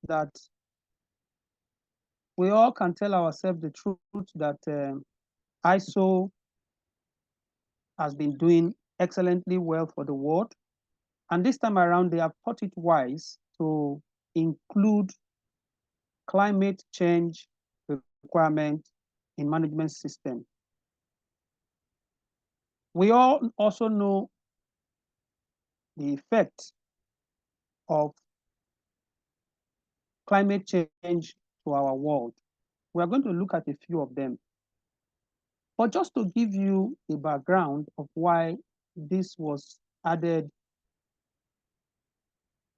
that we all can tell ourselves the truth that ISO has been doing excellently well for the world. And this time around, they have thought it wise to include climate change requirement in management system. We all also know the effect of climate change to our world. We are going to look at a few of them. But just to give you a background of why this was added,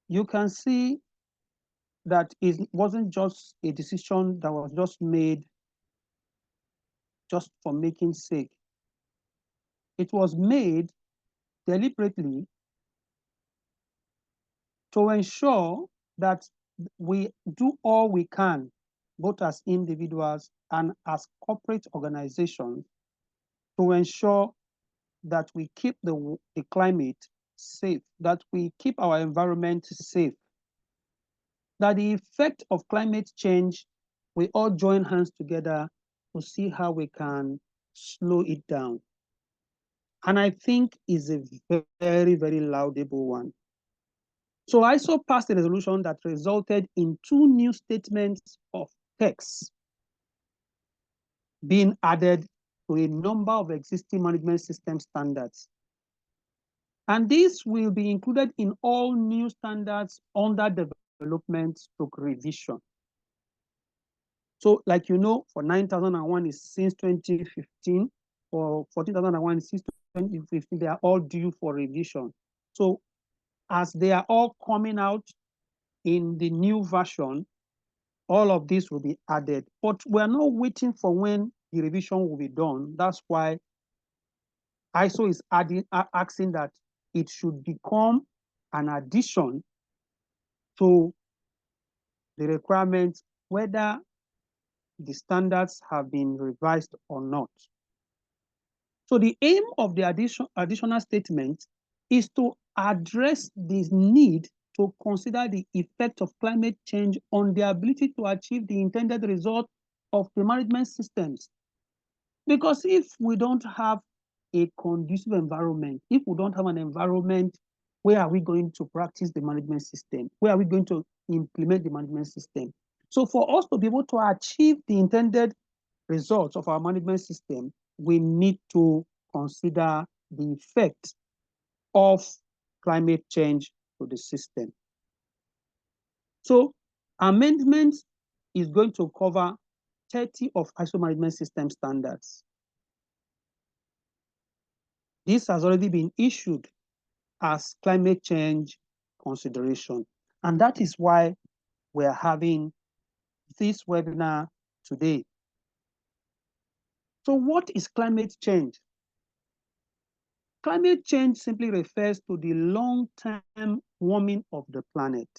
you can see that it wasn't just a decision that was just made just for making sake. It was made deliberately to ensure that we do all we can, both as individuals and as corporate organizations, to ensure that we keep the climate safe, that we keep our environment safe, that the effect of climate change, we all join hands together to see how we can slow it down. And I think is a very, very laudable one. So ISO passed a resolution that resulted in 2 new statements of text being added to a number of existing management system standards. And this will be included in all new standards under development stroke revision. So like you know, for 9001 is since 2015, for 14001 is since 2015, they are all due for revision. So as they are all coming out in the new version, all of this will be added. But we're not waiting for when the revision will be done. That's why ISO is asking that it should become an addition to the requirements, whether the standards have been revised or not. So the aim of the additional statement is to address this need to consider the effect of climate change on the ability to achieve the intended result of the management systems. Because if we don't have a conducive environment, if we don't have an environment, where are we going to practice the management system? Where are we going to implement the management system? So for us to be able to achieve the intended results of our management system, we need to consider the effect of climate change to the system. So amendment is going to cover 30 of ISO management system standards. This has already been issued as climate change consideration. And that is why we're having this webinar today. So what is climate change? Climate change simply refers to the long-term warming of the planet.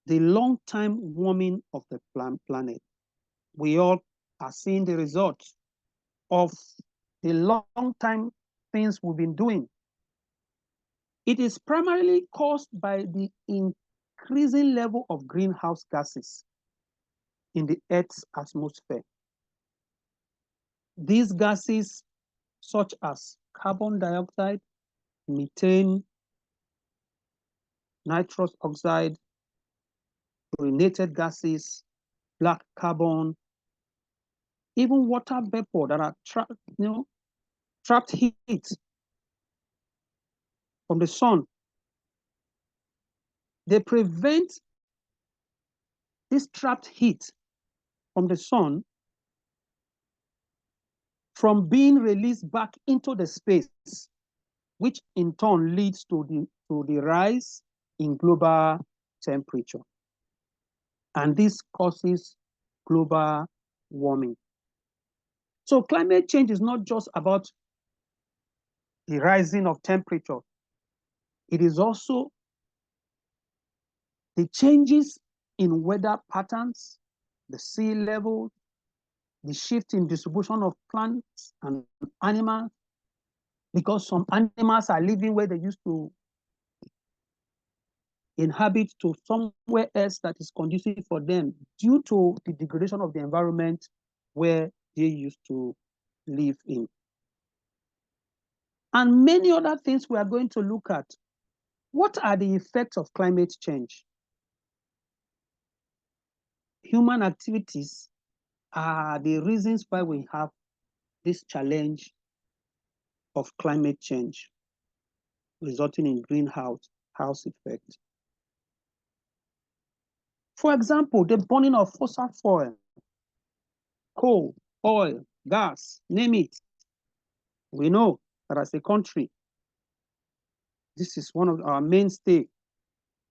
The long-term warming of the planet. We all are seeing the results of the long-time things we've been doing. It is primarily caused by the increasing level of greenhouse gases in the Earth's atmosphere. These gases, such as carbon dioxide, methane, nitrous oxide, fluorinated gases, black carbon, even water vapor that are trapped heat from the sun. They prevent this trapped heat from the sun from being released back into the space, which in turn leads to the rise in global temperature. And this causes global warming. So climate change is not just about the rising of temperature. It is also the changes in weather patterns, the sea level, the shift in distribution of plants and animals, because some animals are living where they used to inhabit to somewhere else that is conducive for them due to the degradation of the environment where they used to live in. And many other things we are going to look at. What are the effects of climate change? Human activities are the reasons why we have this challenge of climate change, resulting in greenhouse effect. For example, the burning of fossil fuel, coal, oil, gas, name it. We know that as a country, this is one of our mainstay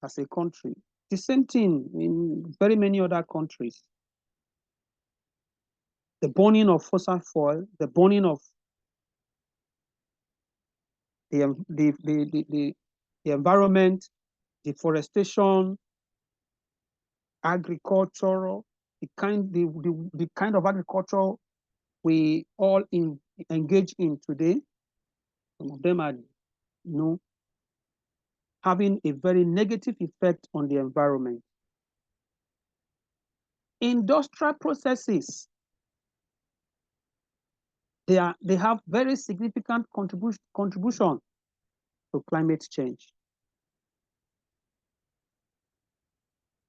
as a country. The same thing in very many other countries. The burning of fossil fuel, the burning of the environment, deforestation, agricultural, the kind of agriculture we all engage in today. Some of them are, having a very negative effect on the environment. Industrial processes, they have very significant contribution to climate change.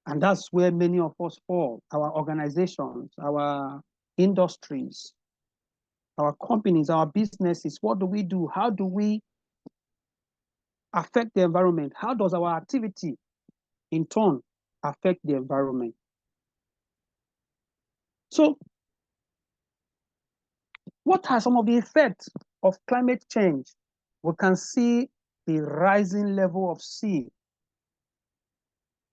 And that's where many of us fall, our organizations, our industries, our companies, our businesses. What do we do? How do we affect the environment? How does our activity, in turn, affect the environment? So, what are some of the effects of climate change? We can see the rising level of sea,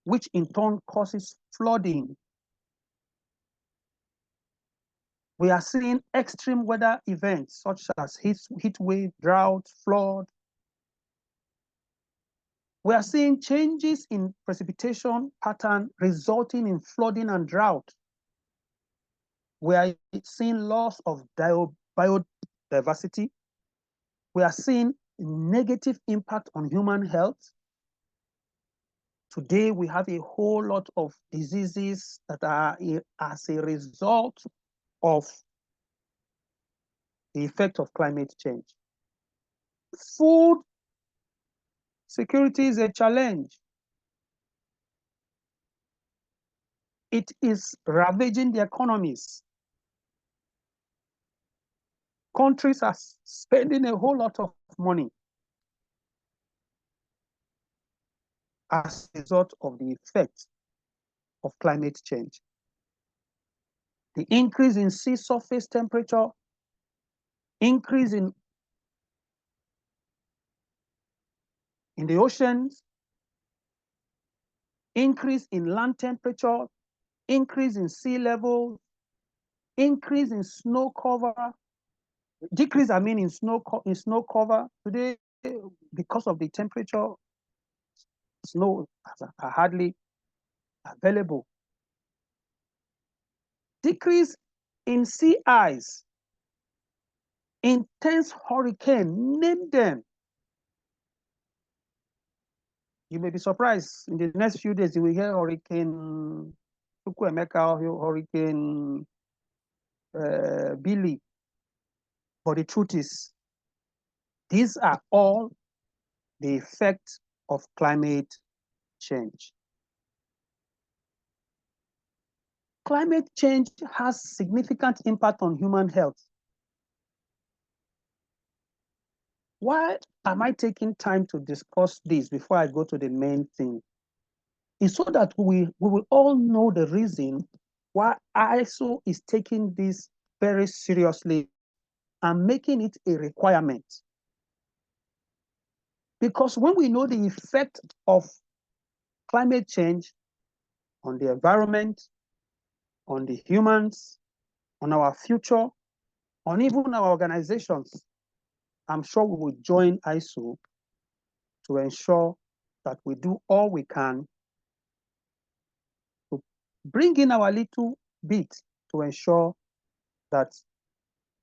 which in turn causes flooding. We are seeing extreme weather events such as heat wave, drought, flood. We are seeing changes in precipitation pattern resulting in flooding and drought. We are seeing loss of biodiversity. We are seeing negative impact on human health. Today, we have a whole lot of diseases that are as a result of the effect of climate change. Food security is a challenge. It is ravaging the economies. Countries are spending a whole lot of money as a result of the effect of climate change. The increase in sea surface temperature, increase in the oceans, increase in land temperature, increase in sea level, increase in snow cover, decrease, in snow cover. Today, because of the temperature, snow are hardly available. Decrease in sea ice, intense hurricane, name them. You may be surprised, in the next few days, you will hear Hurricane Chukwuemeka, Hurricane Billy. But the truth is, these are all the effects of climate change. Climate change has significant impact on human health. Why am I taking time to discuss this before I go to the main thing? It's so that we will all know the reason why ISO is taking this very seriously and making it a requirement. Because when we know the effect of climate change on the environment, on the humans, on our future, on even our organizations, I'm sure we will join ISO to ensure that we do all we can to bring in our little bit to ensure that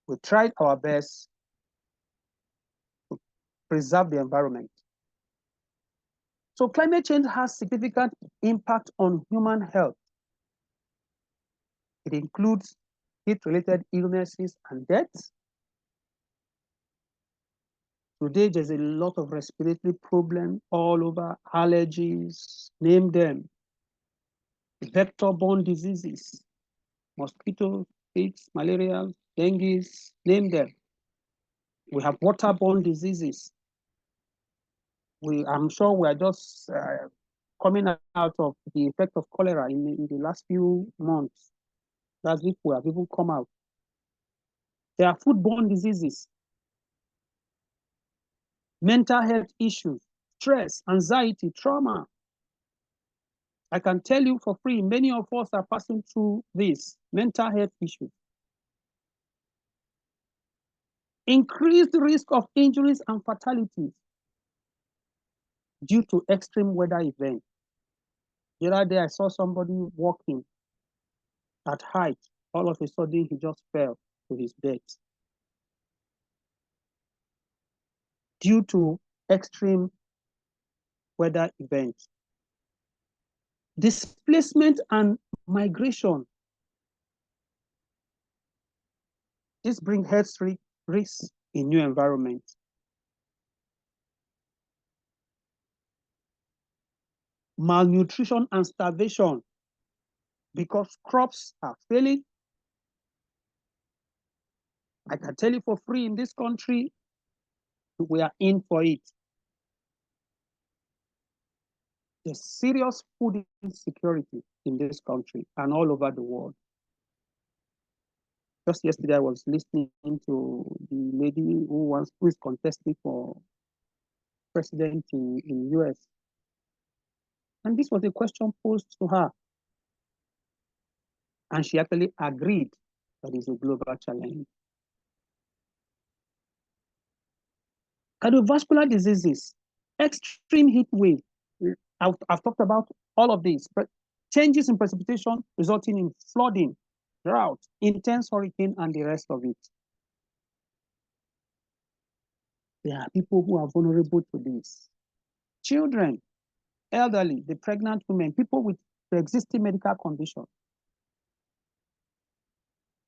we tried our best to preserve the environment. So climate change has significant impact on human health. It includes heat-related illnesses and deaths. Today, there's a lot of respiratory problems all over, allergies, name them, vector-borne diseases, mosquitoes, ticks, malaria, dengue, name them. We have waterborne diseases. I'm sure we are just coming out of the effect of cholera in the last few months. That's if we have even come out. There are foodborne diseases, mental health issues, stress, anxiety, trauma. I can tell you for free, many of us are passing through this mental health issues. Increased risk of injuries and fatalities due to extreme weather events. The other day, I saw somebody walking at height. All of a sudden, he just fell to his death due to extreme weather events. Displacement and migration. This brings health risks in new environments. Malnutrition and starvation because crops are failing. I can tell you for free, in this country, we are in for it. There's serious food insecurity in this country and all over the world. Just yesterday, I was listening to the lady who is contesting for president in US. And this was a question posed to her. And she actually agreed that it's a global challenge. Cardiovascular diseases, extreme heat wave. I've talked about all of these, but changes in precipitation resulting in flooding, drought, intense hurricane, and the rest of it. There are people who are vulnerable to this. Children, elderly, the pregnant women, people with pre-existing medical conditions.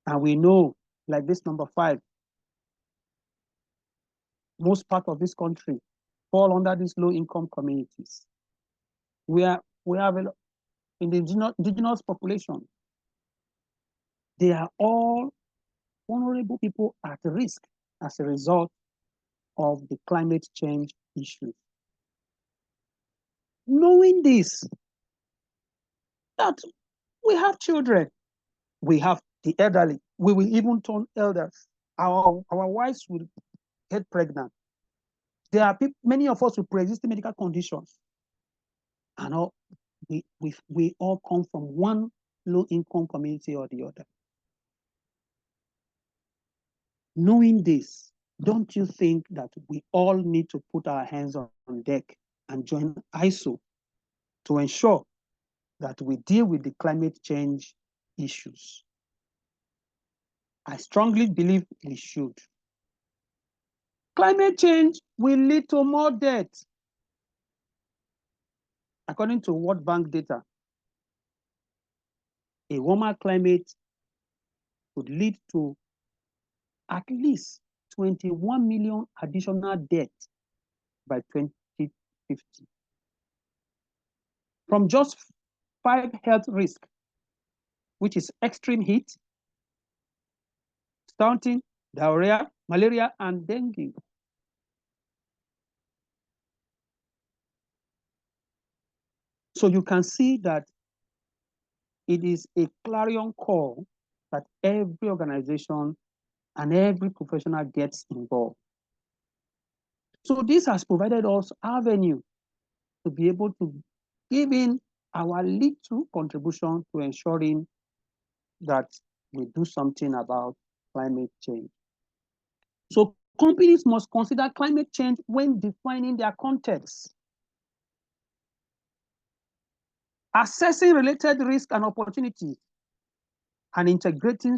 And we know, like this number 5, most part of this country fall under these low-income communities. We have in the indigenous population, they are all vulnerable people at risk as a result of the climate change issue. Knowing this, that we have children, we have the elderly, we will even turn elders. Our wives will get pregnant. There are many of us with pre-existing medical conditions. And we all come from one low-income community or the other. Knowing this, don't you think that we all need to put our hands on deck and join ISO to ensure that we deal with the climate change issues? I strongly believe we should. Climate change will lead to more death. According to World Bank data, a warmer climate could lead to at least 21 million additional deaths by 2050. From just 5 health risks, which is extreme heat, stunting, diarrhea, malaria, and dengue. So you can see that it is a clarion call that every organization and every professional gets involved. So this has provided us avenue to be able to give in our little contribution to ensuring that we do something about climate change. So companies must consider climate change when defining their context, assessing related risks and opportunities, and integrating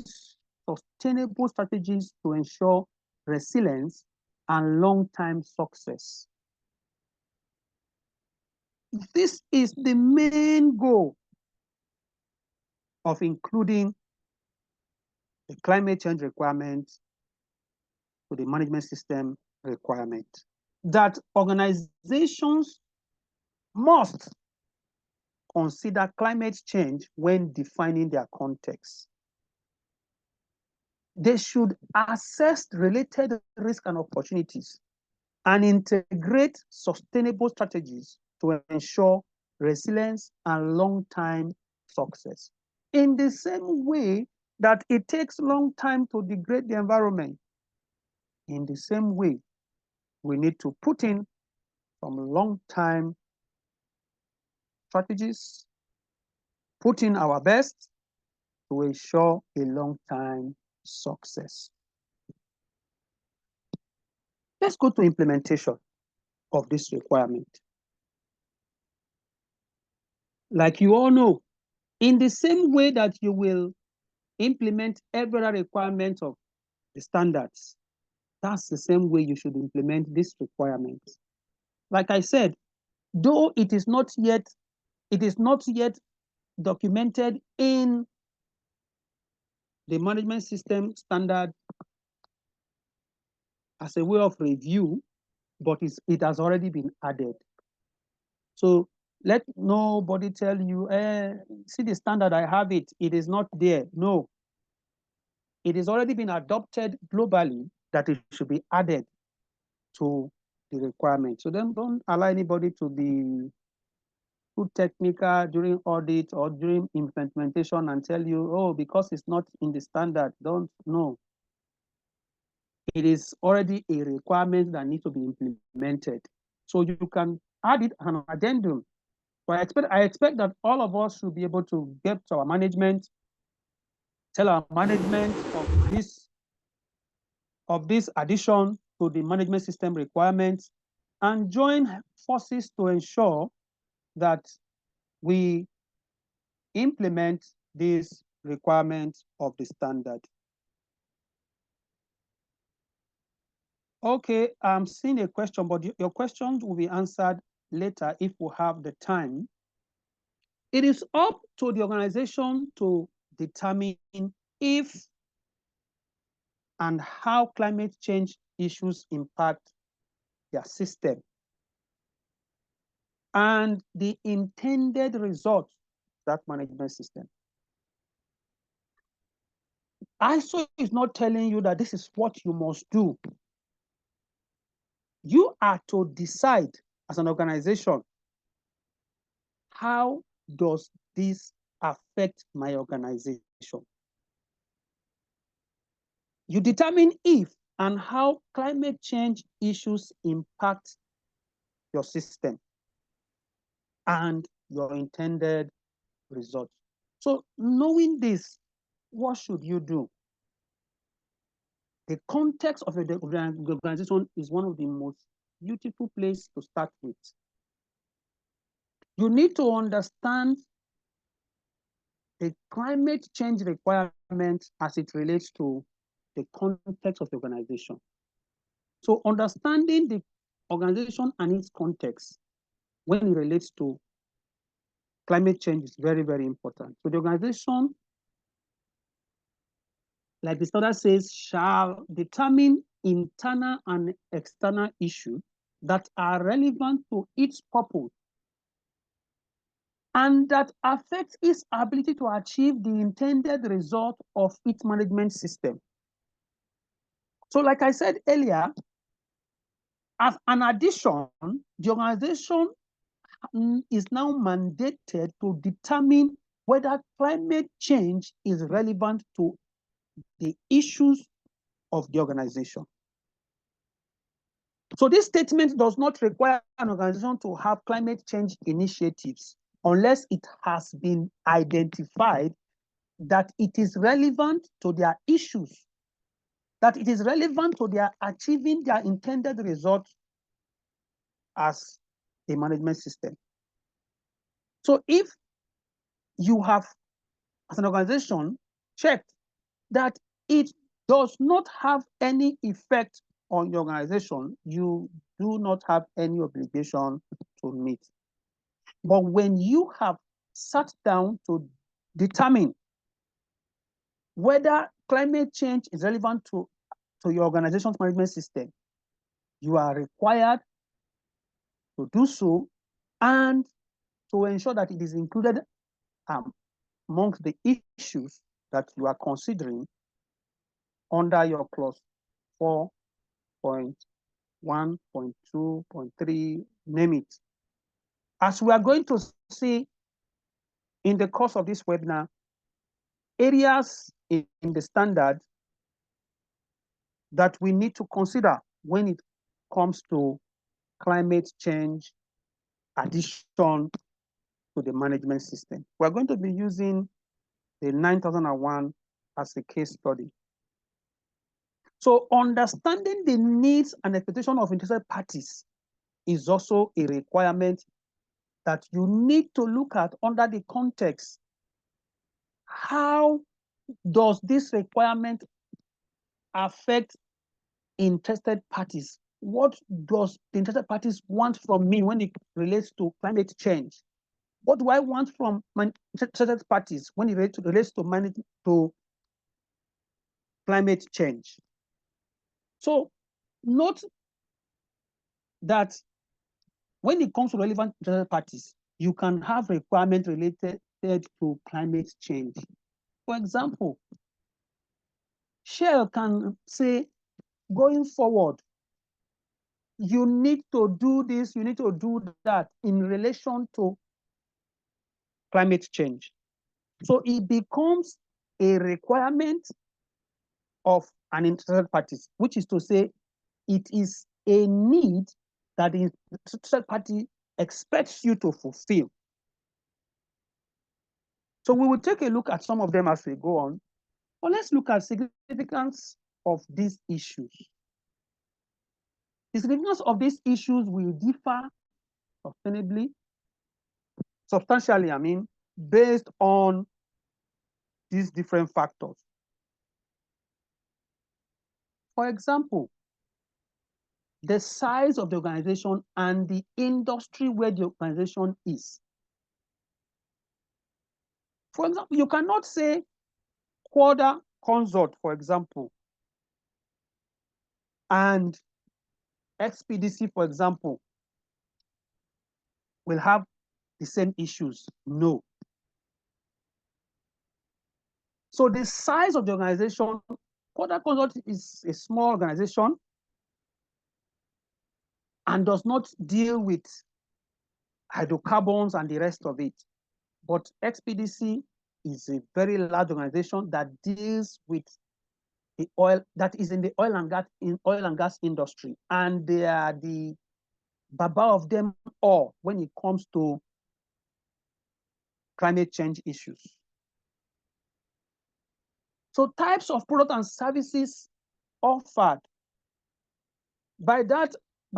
sustainable strategies to ensure resilience and long-term success. this is the main goal of including the climate change requirement to the management system requirement, that organizations must consider climate change when defining their context. They should assess related risks and opportunities and integrate sustainable strategies to ensure resilience and long-term success. In the same way that it takes long time to degrade the environment, in the same way, we need to put in some long-term strategies, put in our best to ensure a long-term success. Let's go to implementation of this requirement. Like you all know, in the same way that you will implement every requirement of the standards, that's the same way you should implement this requirement. Like I said, though it is not yet documented in the management system standard as a way of review, but it has already been added. So let nobody tell you, see the standard, I have it. It is not there. No. It has already been adopted globally that it should be added to the requirement. So then don't allow anybody to be too technical during audit or during implementation and tell you, oh, because it's not in the standard, don't know. It is already a requirement that needs to be implemented. So you can add it an addendum. So I expect that all of us should be able to get to our management, tell our management of this addition to the management system requirements, and join forces to ensure that we implement these requirements of the standard. Okay, I'm seeing a question, but your questions will be answered later if we have the time. It is up to the organization to determine if and how climate change issues impact their system and the intended result of that management system. ISO is not telling you that this is what you must do. You are to decide as an organization, how does this affect my organization? You determine if and how climate change issues impact your system and your intended result. So knowing this, what should you do? The context of the organization is one of the most beautiful places to start with. You need to understand the climate change requirements as it relates to the context of the organization. So understanding the organization and its context when it relates to climate change is very, very important. So the organization, like the standard says, shall determine internal and external issues that are relevant to its purpose and that affect its ability to achieve the intended result of its management system. So like I said earlier, as an addition, the organization is now mandated to determine whether climate change is relevant to the issues of the organization. So this statement does not require an organization to have climate change initiatives unless it has been identified that it is relevant to their issues, that it is relevant to their achieving their intended results as a management system. So if you have, as an organization, checked that it does not have any effect on your organization, you do not have any obligation to meet. But when you have sat down to determine whether climate change is relevant to your organization's management system, you are required to do so and to ensure that it is included amongst the issues that you are considering under your clause 4.1.2.3, name it. As we are going to see in the course of this webinar, areas in the standard that we need to consider when it comes to climate change addition to the management system. We're going to be using the 9001 as a case study. So understanding the needs and expectations of interested parties is also a requirement that you need to look at under the context. How does this requirement affect interested parties? What does the interested parties want from me when it relates to climate change? What do I want from my interested parties when it relates to climate change? So note that when it comes to relevant interested parties, you can have requirements related to climate change. For example, Shell can say, going forward, you need to do this, you need to do that in relation to climate change. So it becomes a requirement of an interested parties, which is to say, it is a need that the interested party expects you to fulfill. So we will take a look at some of them as we go on. But let's look at significance of these issues. The significance of these issues will differ substantially, I mean, based on these different factors. For example, the size of the organization and the industry where the organization is. For example, you cannot say Quadra Consult, for example, and Expedicy, for example, will have the same issues. No. So the size of the organization, Quadra Consult is a small organization and does not deal with hydrocarbons and the rest of it. But Expedicy is a very large organization that deals with the oil, that is in the oil and gas industry, and they are the baba of them all when it comes to climate change issues. So types of products and services offered. By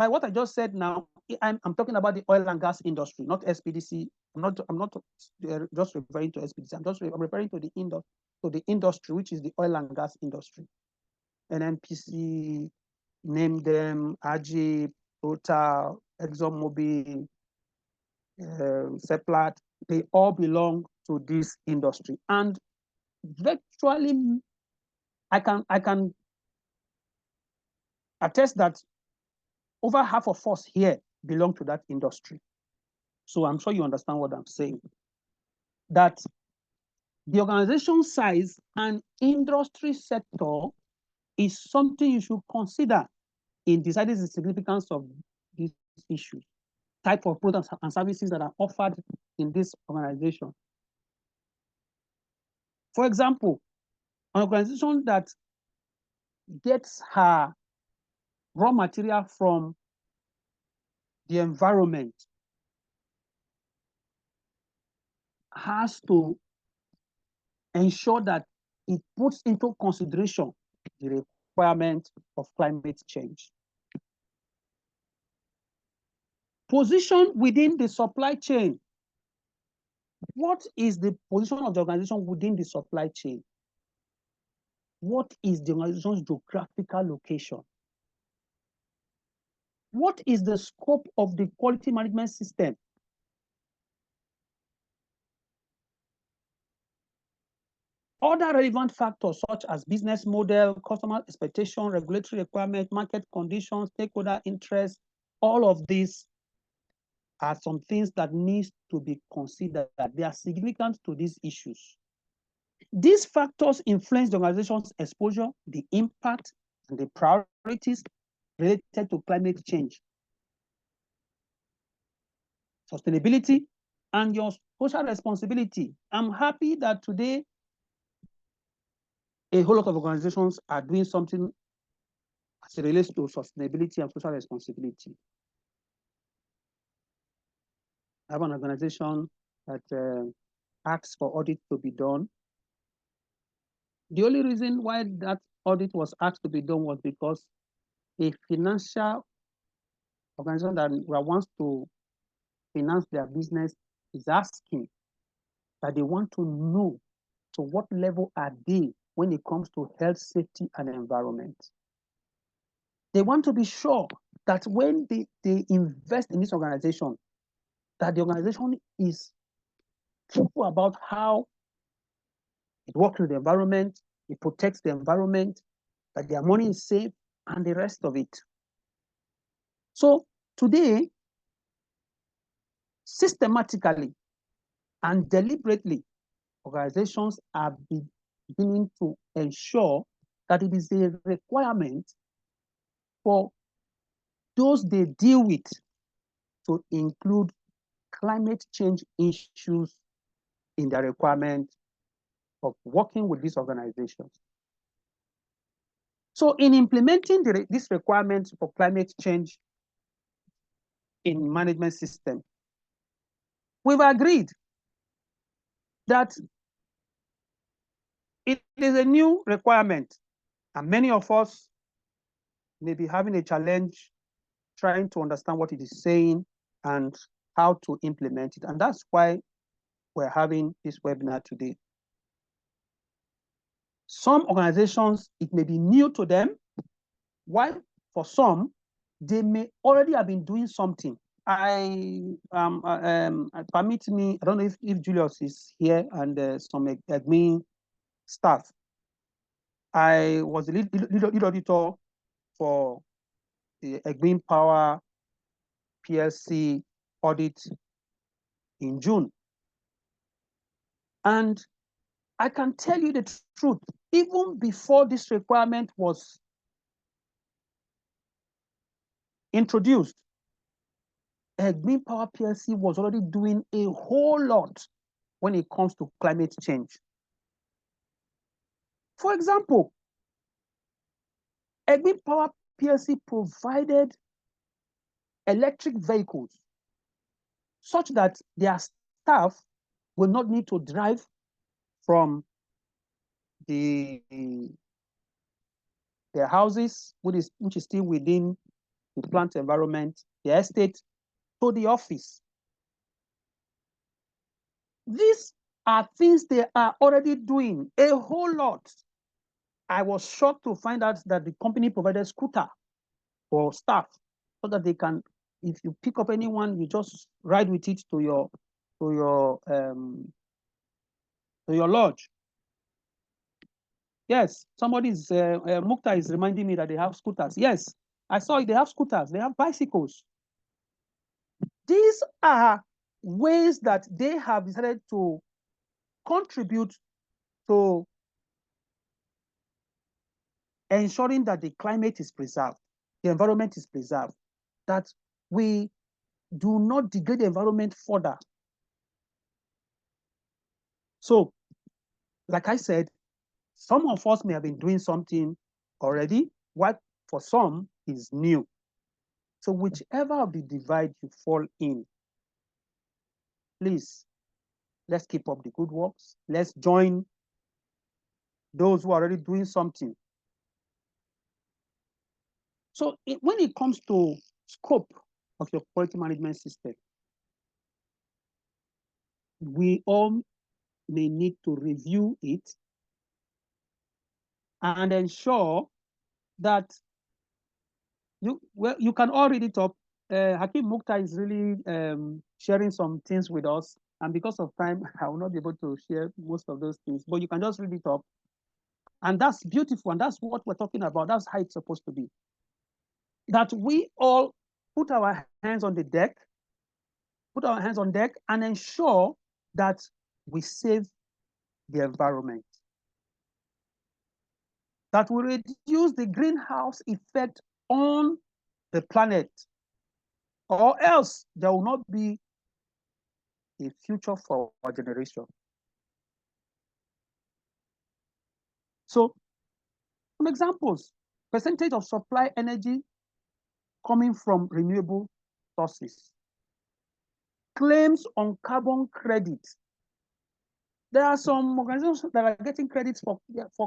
what I just said now, I'm talking about the oil and gas industry, not Expedicy. I'm not just referring to Expedicy. I'm referring to the industry, which is the oil and gas industry. NNPC, name them, Agip, Total, ExxonMobil, Seplat, they all belong to this industry. And virtually, I can attest that over half of us here belong to that industry. So I'm sure you understand what I'm saying. That the organization size and industry sector is something you should consider in deciding the significance of these issues, type of products and services that are offered in this organization. For example, an organization that gets her raw material from the environment has to ensure that it puts into consideration the requirement of climate change. Position within the supply chain. What is the position of the organization within the supply chain? What is the organization's geographical location? What is the scope of the quality management system? other relevant factors such as business model, customer expectation, regulatory requirement, market conditions, stakeholder interest, all of these are some things that need to be considered. They are significant to these issues. These factors influence the organization's exposure, the impact, and the priorities related to climate change, sustainability, and your social responsibility. I'm happy that today a whole lot of organizations are doing something as it relates to sustainability and social responsibility. I have an organization that asks for audit to be done. The only reason why that audit was asked to be done was because a financial organization that wants to finance their business is asking that they want to know to what level are they when it comes to health, safety, and environment. They want to be sure that when they invest in this organization, that the organization is careful about how it works with the environment, it protects the environment, that their money is safe, and the rest of it. So today, systematically and deliberately, organizations are beginning to ensure that it is a requirement for those they deal with to include climate change issues in their requirement of working with these organizations. So in implementing this requirement for climate change in management system, we've agreed that it is a new requirement, and many of us may be having a challenge trying to understand what it is saying and how to implement it. And that's why we're having this webinar today. Some organizations, it may be new to them, while for some, they may already have been doing something. Permit me, I don't know if Julius is here and some admin staff. I was the lead auditor for the Egbin Power PLC audit in June. And I can tell you the truth, even before this requirement was introduced, Egbin Power PLC was already doing a whole lot when it comes to climate change. For example, Egbin Power PLC provided electric vehicles such that their staff will not need to drive from their houses, which is still within the plant environment, the estate, to the office. These are things they are already doing a whole lot. I was shocked to find out that the company provided scooter for staff so that they can, if you pick up anyone, you just ride with it to your lodge. Yes, somebody's Mukta is reminding me that they have scooters. Yes, I saw it. They have scooters. They have bicycles. These are ways that they have decided to contribute to ensuring that the climate is preserved, the environment is preserved, that we do not degrade the environment further. So, like I said, some of us may have been doing something already, what for some is new. So whichever of the divide you fall in, please, let's keep up the good works. Let's join those who are already doing something. So when it comes to scope of your quality management system, we all may need to review it and ensure that you can all read it up. Hakim Mukta is really sharing some things with us And because of time, I will not be able to share most of those things, but you can just read it up. And that's beautiful. And that's what we're talking about. That's how it's supposed to be. That we all put our hands on the deck, and ensure that we save the environment, that we reduce the greenhouse effect on the planet, or else there will not be a future for our generation. So, some examples: percentage of supply energy coming from renewable sources, claims on carbon credits. There are some organizations that are getting credits for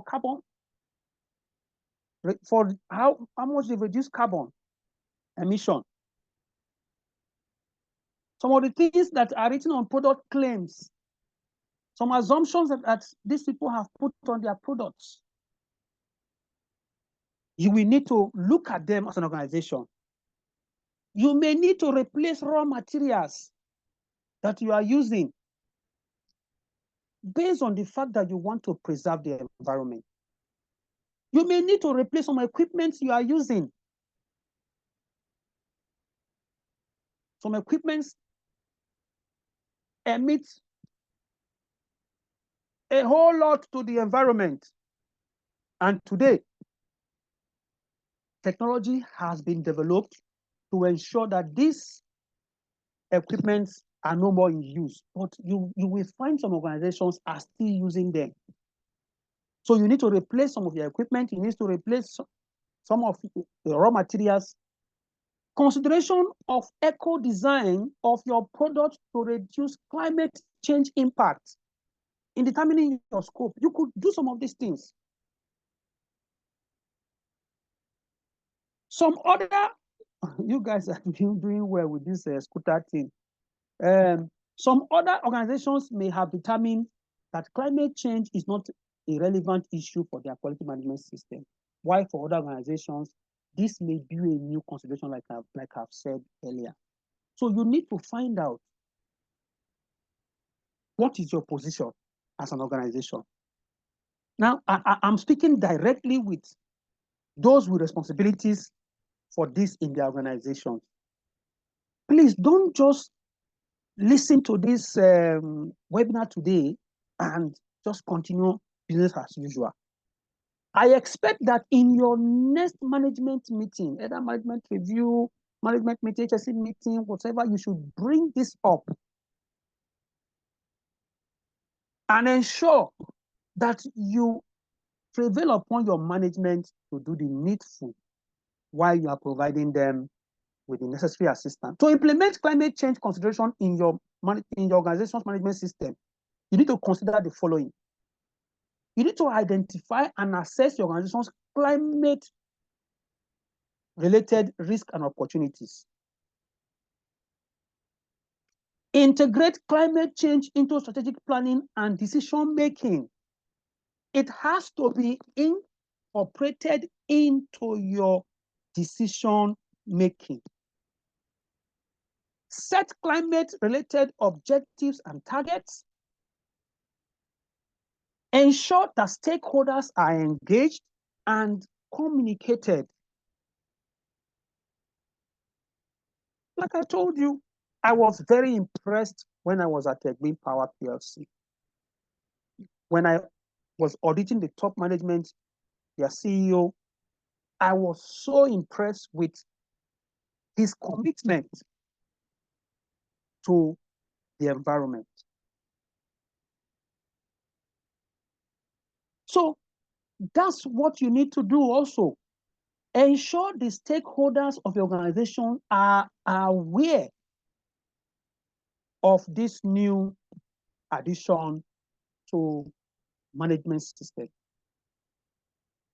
carbon, for how much they've reduced carbon emission. Some of the things that are written on product claims, some assumptions that these people have put on their products. You will need to look at them as an organization. You may need to replace raw materials that you are using based on the fact that you want to preserve the environment. You may need to replace some equipment you are using. Some equipment emit a whole lot to the environment. And today, technology has been developed to ensure that these equipments are no more in use, but you will find some organizations are still using them. So you need to replace some of your equipment. You need to replace some of the raw materials. Consideration of eco-design of your product to reduce climate change impact in determining your scope. You could do some of these things. Some other, you guys have been doing well with this scooter thing. Some other organizations may have determined that climate change is not a relevant issue for their quality management system. Why for other organizations, this may be a new consideration, like I've said earlier. So you need to find out what is your position as an organization. Now, I'm speaking directly with those with responsibilities for this in their organizations. Please don't just listen to this webinar today and just continue business as usual. I expect that in your next management meeting, either management review, management meeting, HSC meeting, whatever, you should bring this up and ensure that you prevail upon your management to do the needful while you are providing them with the necessary assistance. To implement climate change consideration in your organization's management system, you need to consider the following. You need to identify and assess your organization's climate-related risks and opportunities. Integrate climate change into strategic planning and decision-making. It has to be incorporated into your decision-making. Set climate-related objectives and targets. Ensure that stakeholders are engaged and communicated. Like I told you, I was very impressed when I was at Egbin Power PLC. When I was auditing the top management, their CEO, I was so impressed with his commitment to the environment. So that's what you need to do also. Ensure the stakeholders of your organization are aware of this new addition to management system.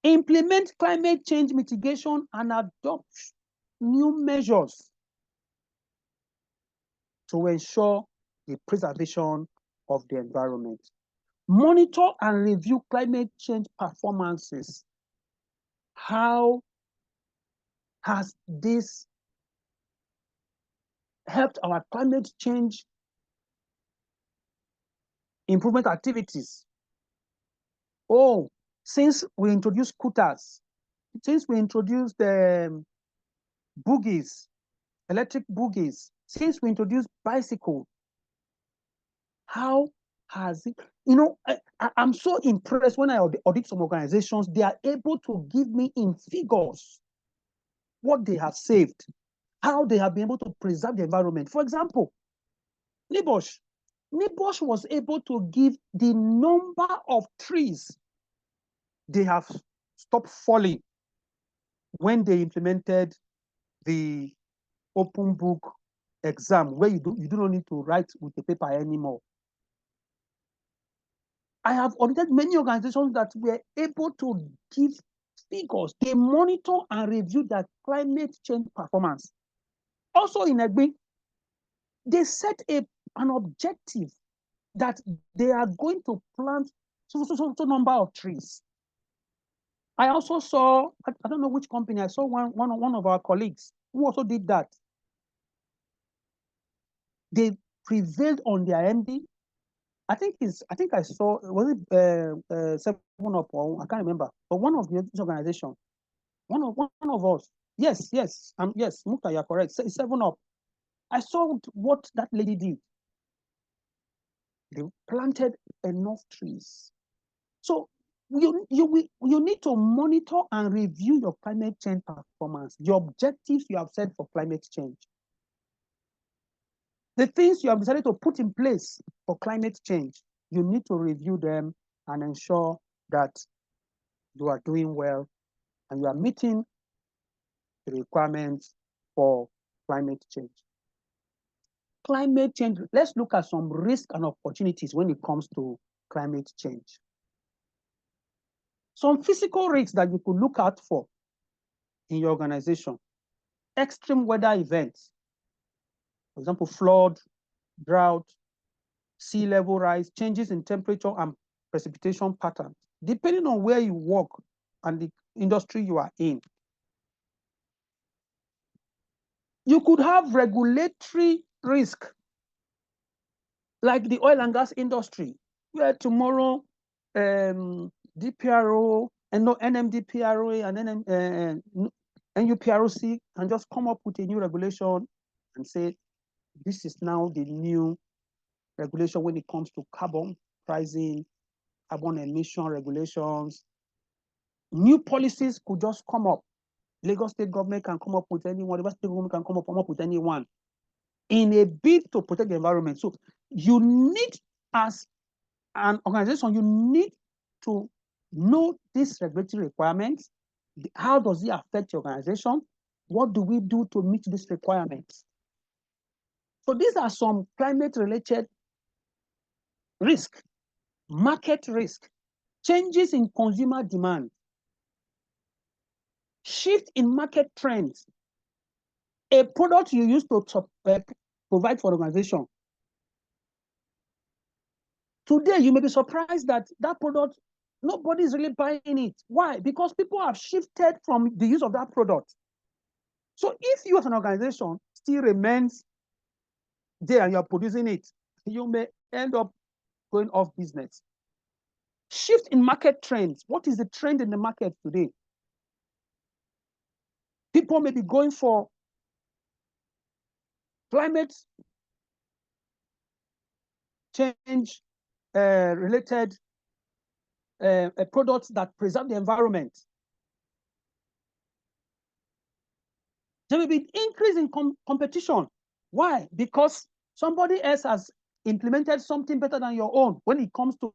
Implement climate change mitigation and adopt new measures to ensure the preservation of the environment. Monitor and review climate change performances. How has this helped our climate change improvement activities. Oh, since we introduced scooters, since we introduced boogies, electric boogies, since we introduced bicycle, how has it, I'm so impressed when I audit some organizations, they are able to give me in figures what they have saved, how they have been able to preserve the environment. For example, NIBOSH was able to give the number of trees they have stopped falling when they implemented the open book exam, where you do not need to write with the paper anymore. I have audited many organizations that were able to give figures. They monitor and review their climate change performance. Also in EGBI, they set an objective that they are going to plant so number of trees. I also saw, I don't know which company, I saw one of our colleagues who also did that. They prevailed on their MD. I think I saw, was it 7UP or I can't remember, but one of the organization, one of us, yes, Mukta, you're correct, 7UP. I saw what that lady did. They planted enough trees. So you need to monitor and review your climate change performance, the objectives you have set for climate change, the things you have decided to put in place for climate change. You need to review them and ensure that you are doing well and you are meeting the requirements for climate change. Climate change, let's look at some risks and opportunities when it comes to climate change. Some physical risks that you could look out for in your organization: extreme weather events, for example, flood, drought, sea level rise, changes in temperature and precipitation patterns, depending on where you work and the industry you are in. You could have regulatory risk, like the oil and gas industry, where tomorrow DPRO and NMDPRO and NUPROC can just come up with a new regulation and say, this is now the new regulation when it comes to carbon pricing, carbon emission regulations. New policies could just come up. Lagos State government can come up with anyone, Rivers State government can come up with anyone in a bid to protect the environment. So you need, as an organization, you need to know these regulatory requirements. How does it affect your organization? What do we do to meet these requirements? So these are some climate-related risk, market risk, changes in consumer demand, shift in market trends, a product you use to provide for the organization. Today, you may be surprised that that product, nobody is really buying it. Why? Because people have shifted from the use of that product. So if you as an organization still remains there and you're producing it, you may end up going off business. Shift in market trends. What is the trend in the market today? People may be going for climate change related products that preserve the environment. There will be increase in competition. Why? Because somebody else has implemented something better than your own when it comes to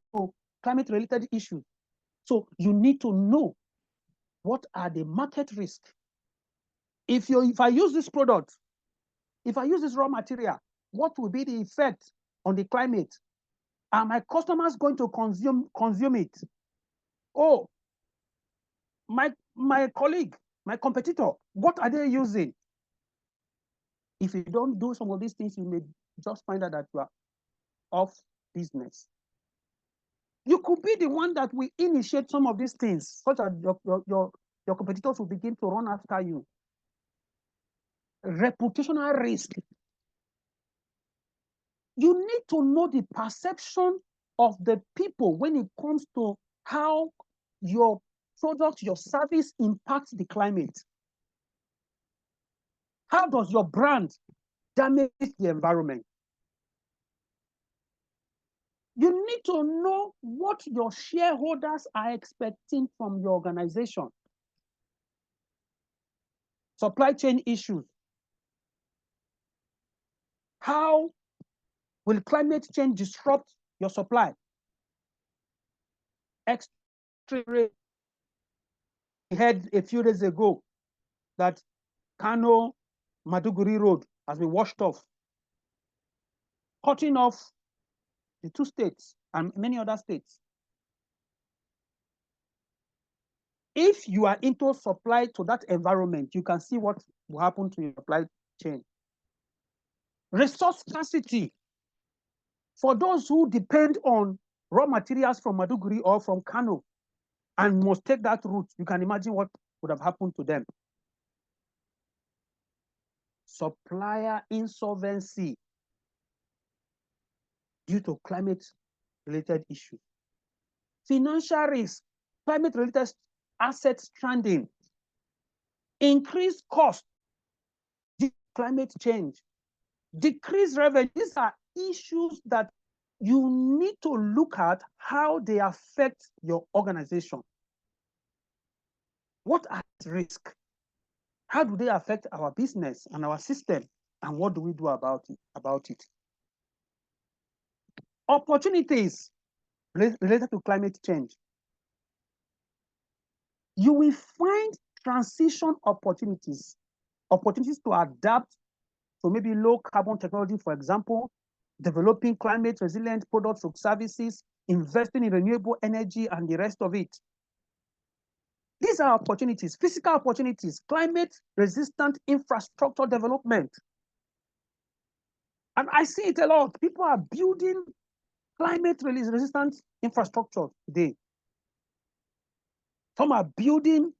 climate-related issues. So you need to know what are the market risks. If I use this product, if I use this raw material, what will be the effect on the climate? Are my customers going to consume it? Oh, my colleague, my competitor, what are they using? If you don't do some of these things, you may just find out that you are off business. You could be the one that will initiate some of these things, such as your competitors will begin to run after you. Reputational risk. You need to know the perception of the people when it comes to how your product, your service impacts the climate. How does your brand damage the environment? You need to know what your shareholders are expecting from your organization. Supply chain issues. How will climate change disrupt your supply? We heard a few days ago that Kano Maduguri Road has been washed off, cutting off the 2 states and many other states. If you are into supply to that environment, you can see what will happen to your supply chain. Resource scarcity. For those who depend on raw materials from Maduguri or from Kano and must take that route, you can imagine what would have happened to them. Supplier insolvency due to climate-related issues. Financial risk, climate-related asset stranding, increased cost due to climate change, decreased revenue. These are issues that you need to look at how they affect your organization. What are the risks? How do they affect our business and our system? And what do we do about it? Opportunities related to climate change. You will find transition opportunities to adapt to maybe low carbon technology, for example, developing climate resilient products or services, investing in renewable energy and the rest of it. These are opportunities, physical opportunities, climate resistant infrastructure development. And I see it a lot. People are building climate resistant infrastructure today. Some are building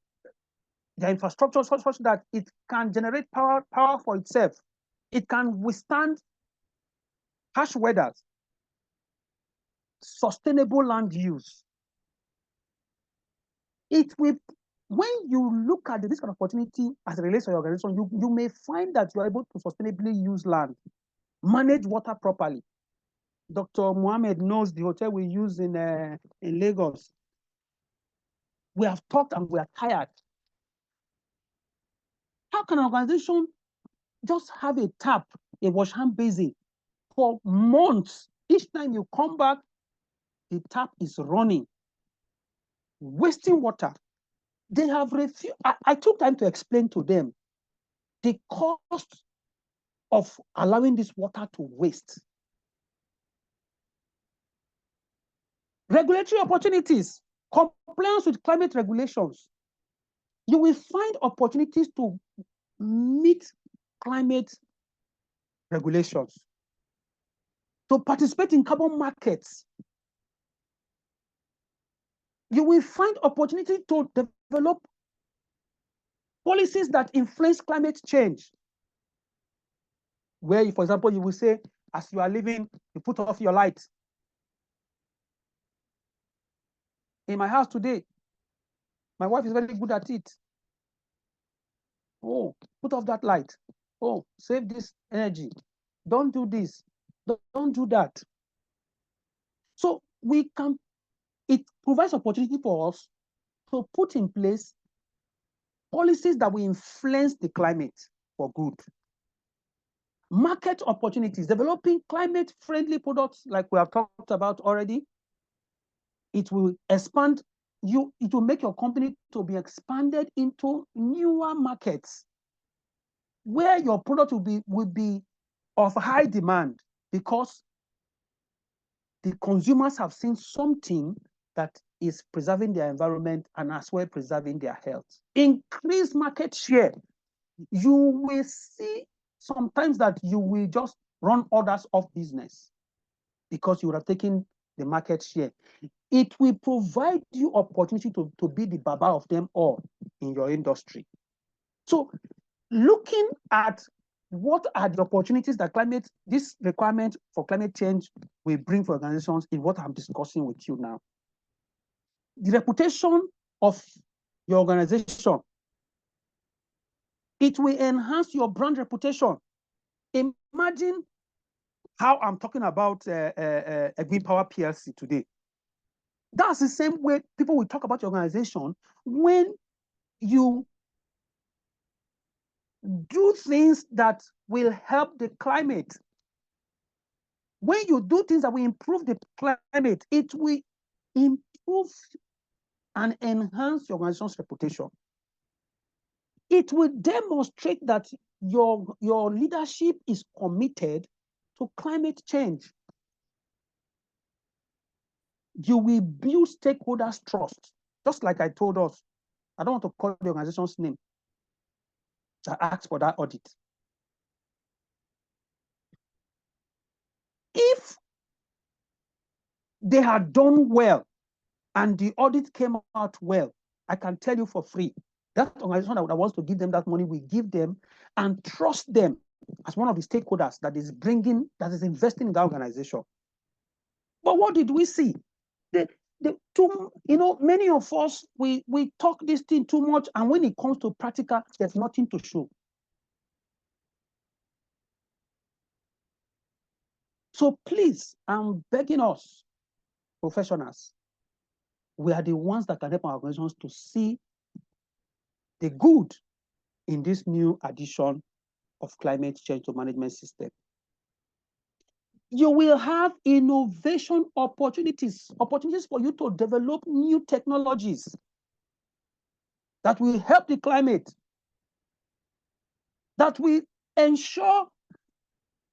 their infrastructure such that it can generate power for itself. It can withstand harsh weather, sustainable land use. It will, when you look at this kind of opportunity as it relates to your organization, you may find that you are able to sustainably use land, manage water properly. Dr. Mohammed knows the hotel we use in Lagos. We have talked and we are tired. How can an organization just have a tap, a wash hand basin for months? Each time you come back, the tap is running, wasting water. They have refused. I took time to explain to them the cost of allowing this water to waste. Regulatory opportunities, compliance with climate regulations. You will find opportunities to meet climate regulations, to participate in carbon markets. You will find opportunity to develop policies that influence climate change. Where, for example, you will say, as you are leaving, you put off your light. In my house today, my wife is very good at it. Oh, put off that light. Oh, save this energy. Don't do this. Don't do that. So it provides opportunity for us to put in place policies that will influence the climate for good. Market opportunities, developing climate-friendly products like we have talked about already. It will expand you, it will make your company to be expanded into newer markets where your product will be of high demand because the consumers have seen something that is preserving their environment and as well preserving their health. Increase market share. You will see sometimes that you will just run others off business because you would have taken the market share. It will provide you opportunity to be the baba of them all in your industry. So looking at what are the opportunities that this requirement for climate change will bring for organizations is what I'm discussing with you now. The reputation of your organization, it will enhance your brand reputation. Imagine how I'm talking about Green Power PLC today. That's the same way people will talk about your organization when you do things that will help the climate. When you do things that will improve the climate, it will improve and enhance your organization's reputation. It will demonstrate that your leadership is committed to climate change. You will build stakeholders' trust, just like I told us. I don't want to call the organization's name. I asked for that audit. If they had done well and the audit came out well, I can tell you for free, that organization that wants to give them that money, we give them and trust them as one of the stakeholders that is investing in that organization. But what did we see? Many of us, we talk this thing too much, and when it comes to practical, there's nothing to show. So please, I'm begging us, professionals, we are the ones that can help our organizations to see the good in this new addition of climate change to management system. You will have innovation opportunities for you to develop new technologies that will help the climate, that will ensure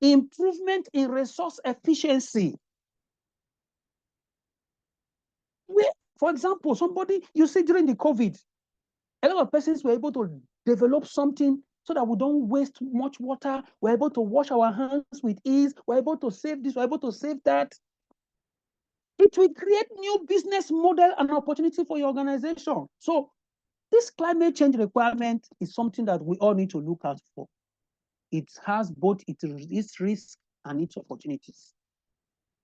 improvement in resource efficiency. For example, you see during the COVID, a lot of persons were able to develop something so that we don't waste much water. We're able to wash our hands with ease. We're able to save this. We're able to save that. It will create new business model and opportunity for your organization. So this climate change requirement is something that we all need to look out for. It has both its risks and its opportunities.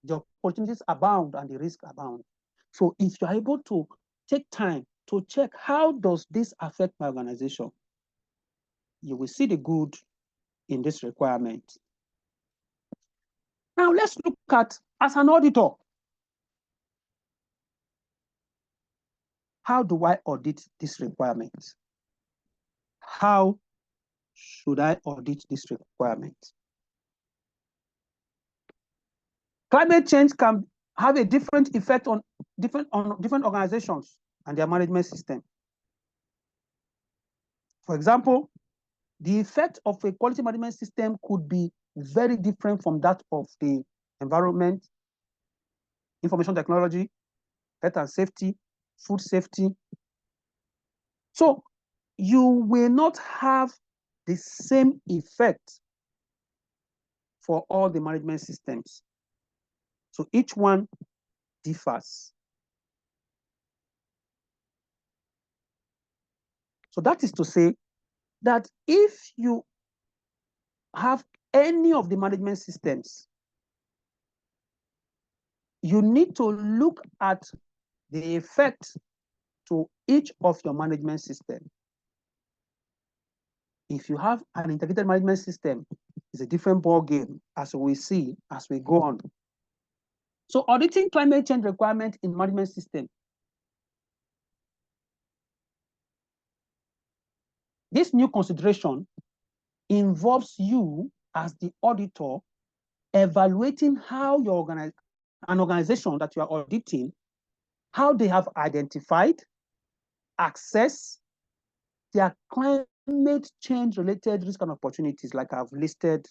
The opportunities abound and the risks abound. So if you're able to take time to check how does this affect my organization, you will see the good in this requirement. Now let's look at, as an auditor, how do I audit this requirement? How should I audit this requirement? Climate change can have a different effect on different organizations and their management system. For example, the effect of a quality management system could be very different from that of the environment, information technology, health and safety, food safety. So you will not have the same effect for all the management systems. So each one differs. So that is to say that if you have any of the management systems, you need to look at the effect to each of your management systems. If you have an integrated management system, it's a different ball game, as we see as we go on. So auditing climate change requirement in management system. This new consideration involves you as the auditor evaluating how your an organization that you are auditing, how they have identified, access their climate change related risk and opportunities, like I've listed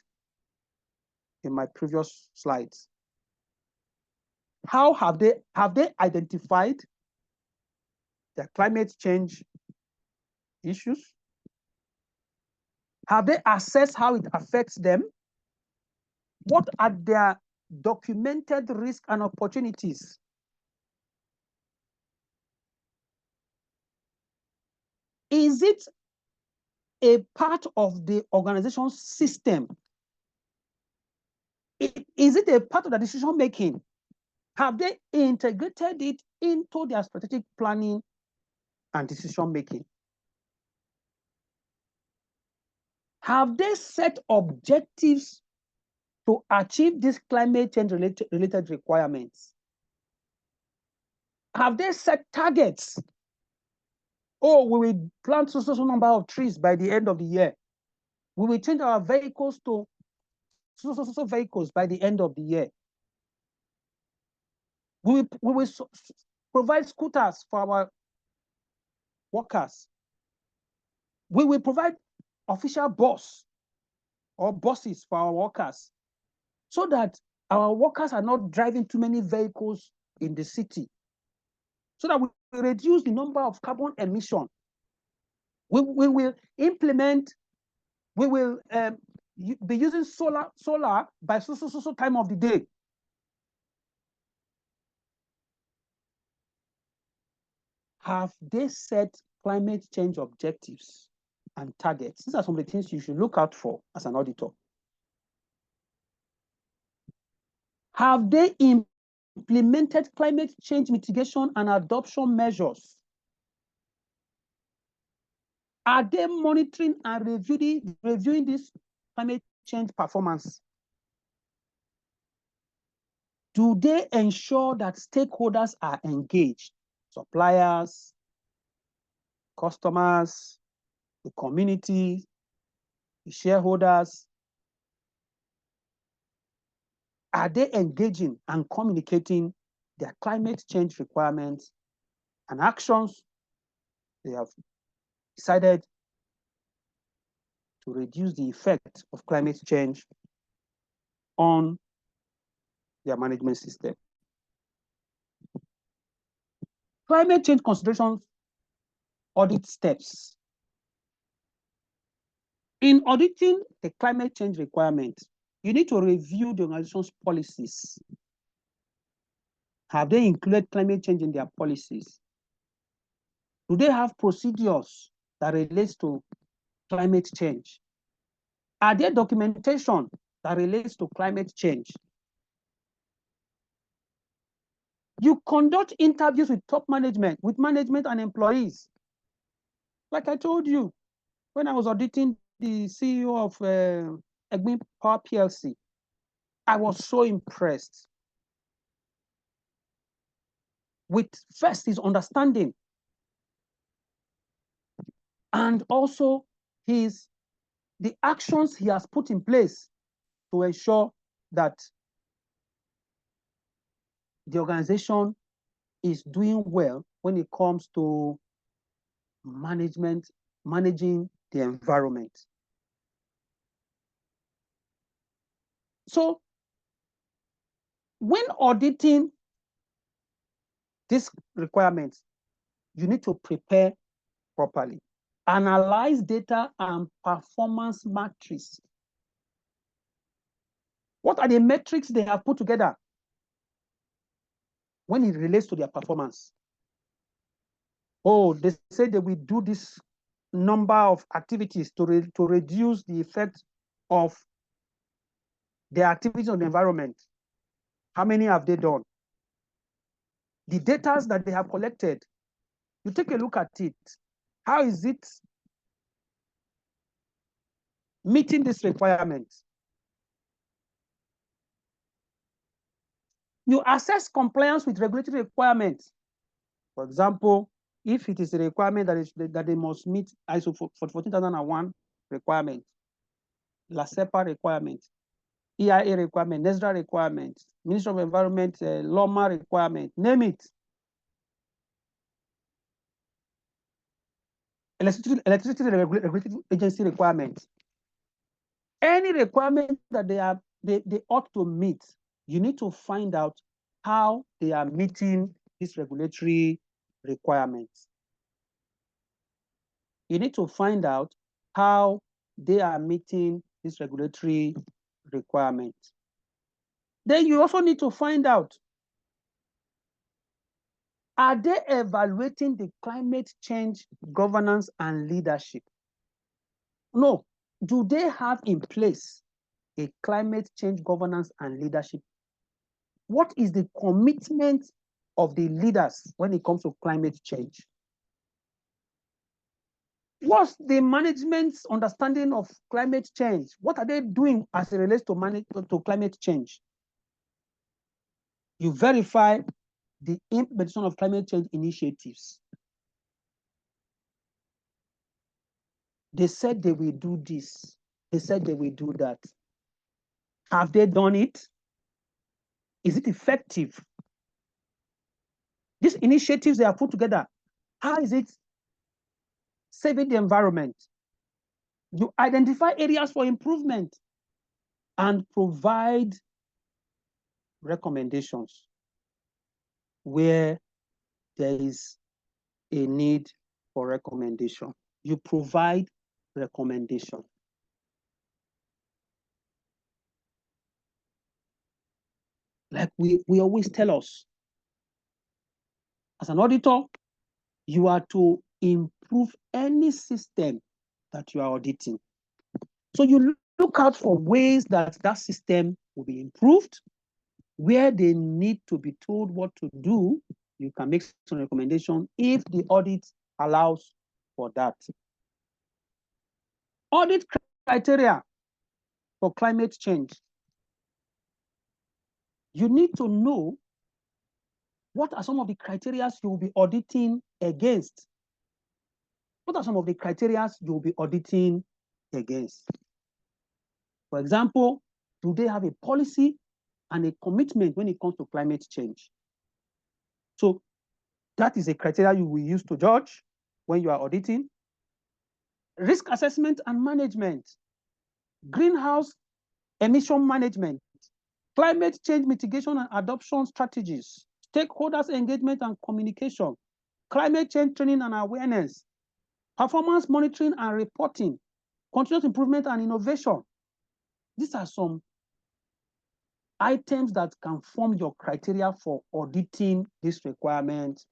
in my previous slides. How have they identified their climate change issues? Have they assessed how it affects them? What are their documented risks and opportunities? Is it a part of the organization's system? Is it a part of the decision making? Have they integrated it into their strategic planning and decision making? Have they set objectives to achieve these climate change related requirements? Have they set targets? Oh, we will plant so number of trees by the end of the year. We will change our vehicles to so vehicles by the end of the year. We will provide scooters for our workers. We will provide official bus or buses for our workers so that our workers are not driving too many vehicles in the city, so that we reduce the number of carbon emission. We will implement, we will be using solar by so time of the day. Have they set climate change objectives and targets? These are some of the things you should look out for as an auditor. Have they implemented climate change mitigation and adoption measures? Are they monitoring and reviewing this climate change performance? Do they ensure that stakeholders are engaged? Suppliers, customers, the community, the shareholders. Are they engaging and communicating their climate change requirements and actions they have decided to reduce the effect of climate change on their management system? Climate change considerations audit steps. In auditing the climate change requirement, you need to review the organization's policies. Have they included climate change in their policies? Do they have procedures that relates to climate change? Are there documentation that relates to climate change? You conduct interviews with top management, with management and employees. Like I told you, when I was auditing the CEO of Egbin Power PLC, I was so impressed with first his understanding and also the actions he has put in place to ensure that the organization is doing well when it comes to managing the environment. So when auditing these requirements, you need to prepare properly. Analyze data and performance matrix. What are the metrics they have put together when it relates to their performance? Oh, they say they will do this number of activities to reduce the effect of their activities on the environment. How many have they done? The data that they have collected, you take a look at it. How is it meeting this requirement? You assess compliance with regulatory requirements. For example, if it is a requirement that they must meet ISO 14001 requirement, LACEPA requirement, EIA requirement, NESDRA requirement, Ministry of Environment, LOMA requirement, name it. Electricity Regulatory Agency requirement. Any requirement that they ought to meet, you need to find out how they are meeting these regulatory requirements. You need to find out how they are meeting these regulatory requirements. Then you also need to find out, are they evaluating the climate change governance and leadership? No, do they have in place a climate change governance and leadership? What is the commitment of the leaders when it comes to climate change? What's the management's understanding of climate change? What are they doing as it relates to climate change? You verify the implementation of climate change initiatives. They said they will do this. They said they will do that. Have they done it? Is it effective? These initiatives they are put together, how is it saving the environment? You identify areas for improvement and provide recommendations where there is a need for recommendation. You provide recommendation. Like we always tell us, as an auditor, you are to improve any system that you are auditing. So you look out for ways that that system will be improved. Where they need to be told what to do, you can make some recommendation if the audit allows for that. Audit criteria for climate change. You need to know what are some of the criteria you will be auditing against. What are some of the criteria you will be auditing against? For example, do they have a policy and a commitment when it comes to climate change? So that is a criteria you will use to judge when you are auditing. Risk assessment and management, greenhouse emission management, climate change mitigation and adoption strategies, stakeholders engagement and communication, climate change training and awareness, performance monitoring and reporting, continuous improvement and innovation. These are some items that can form your criteria for auditing this requirement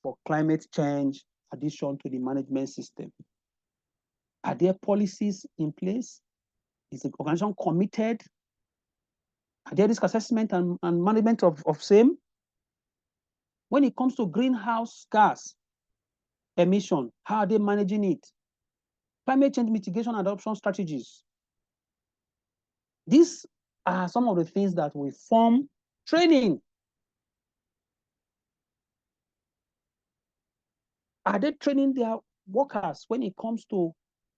for climate change addition to the management system. Are there policies in place? Is the organization committed? Are there risk assessment and management of same? When it comes to greenhouse gas emission, how are they managing it? Climate change mitigation adoption strategies. These are some of the things that will form training. Are they training their workers when it comes to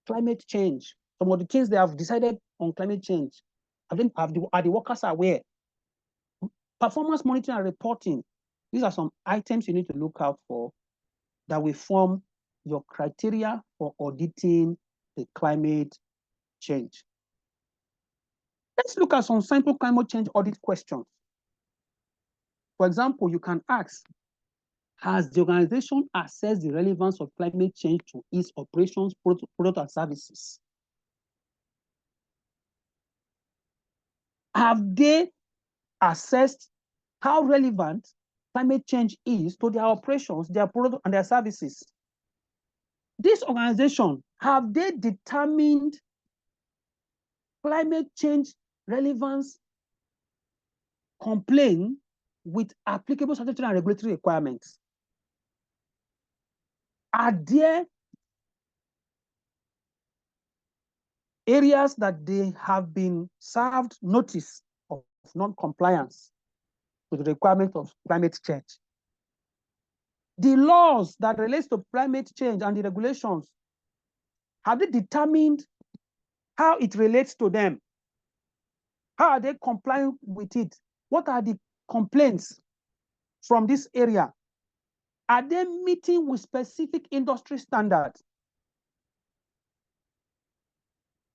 climate change? Some of the things they have decided on climate change, are the workers aware? Performance monitoring and reporting. These are some items you need to look out for that will form your criteria for auditing the climate change. Let's look at some simple climate change audit questions. For example, you can ask, has the organization assessed the relevance of climate change to its operations, product, and services? Have they assessed how relevant climate change is to their operations, their product, and their services? This organization, have they determined climate change relevance complying with applicable statutory and regulatory requirements? Are there areas that they have been served notice of non-compliance with the requirement of climate change? The laws that relate to climate change and the regulations, have they determined how it relates to them? How are they complying with it? What are the complaints from this area? Are they meeting with specific industry standards?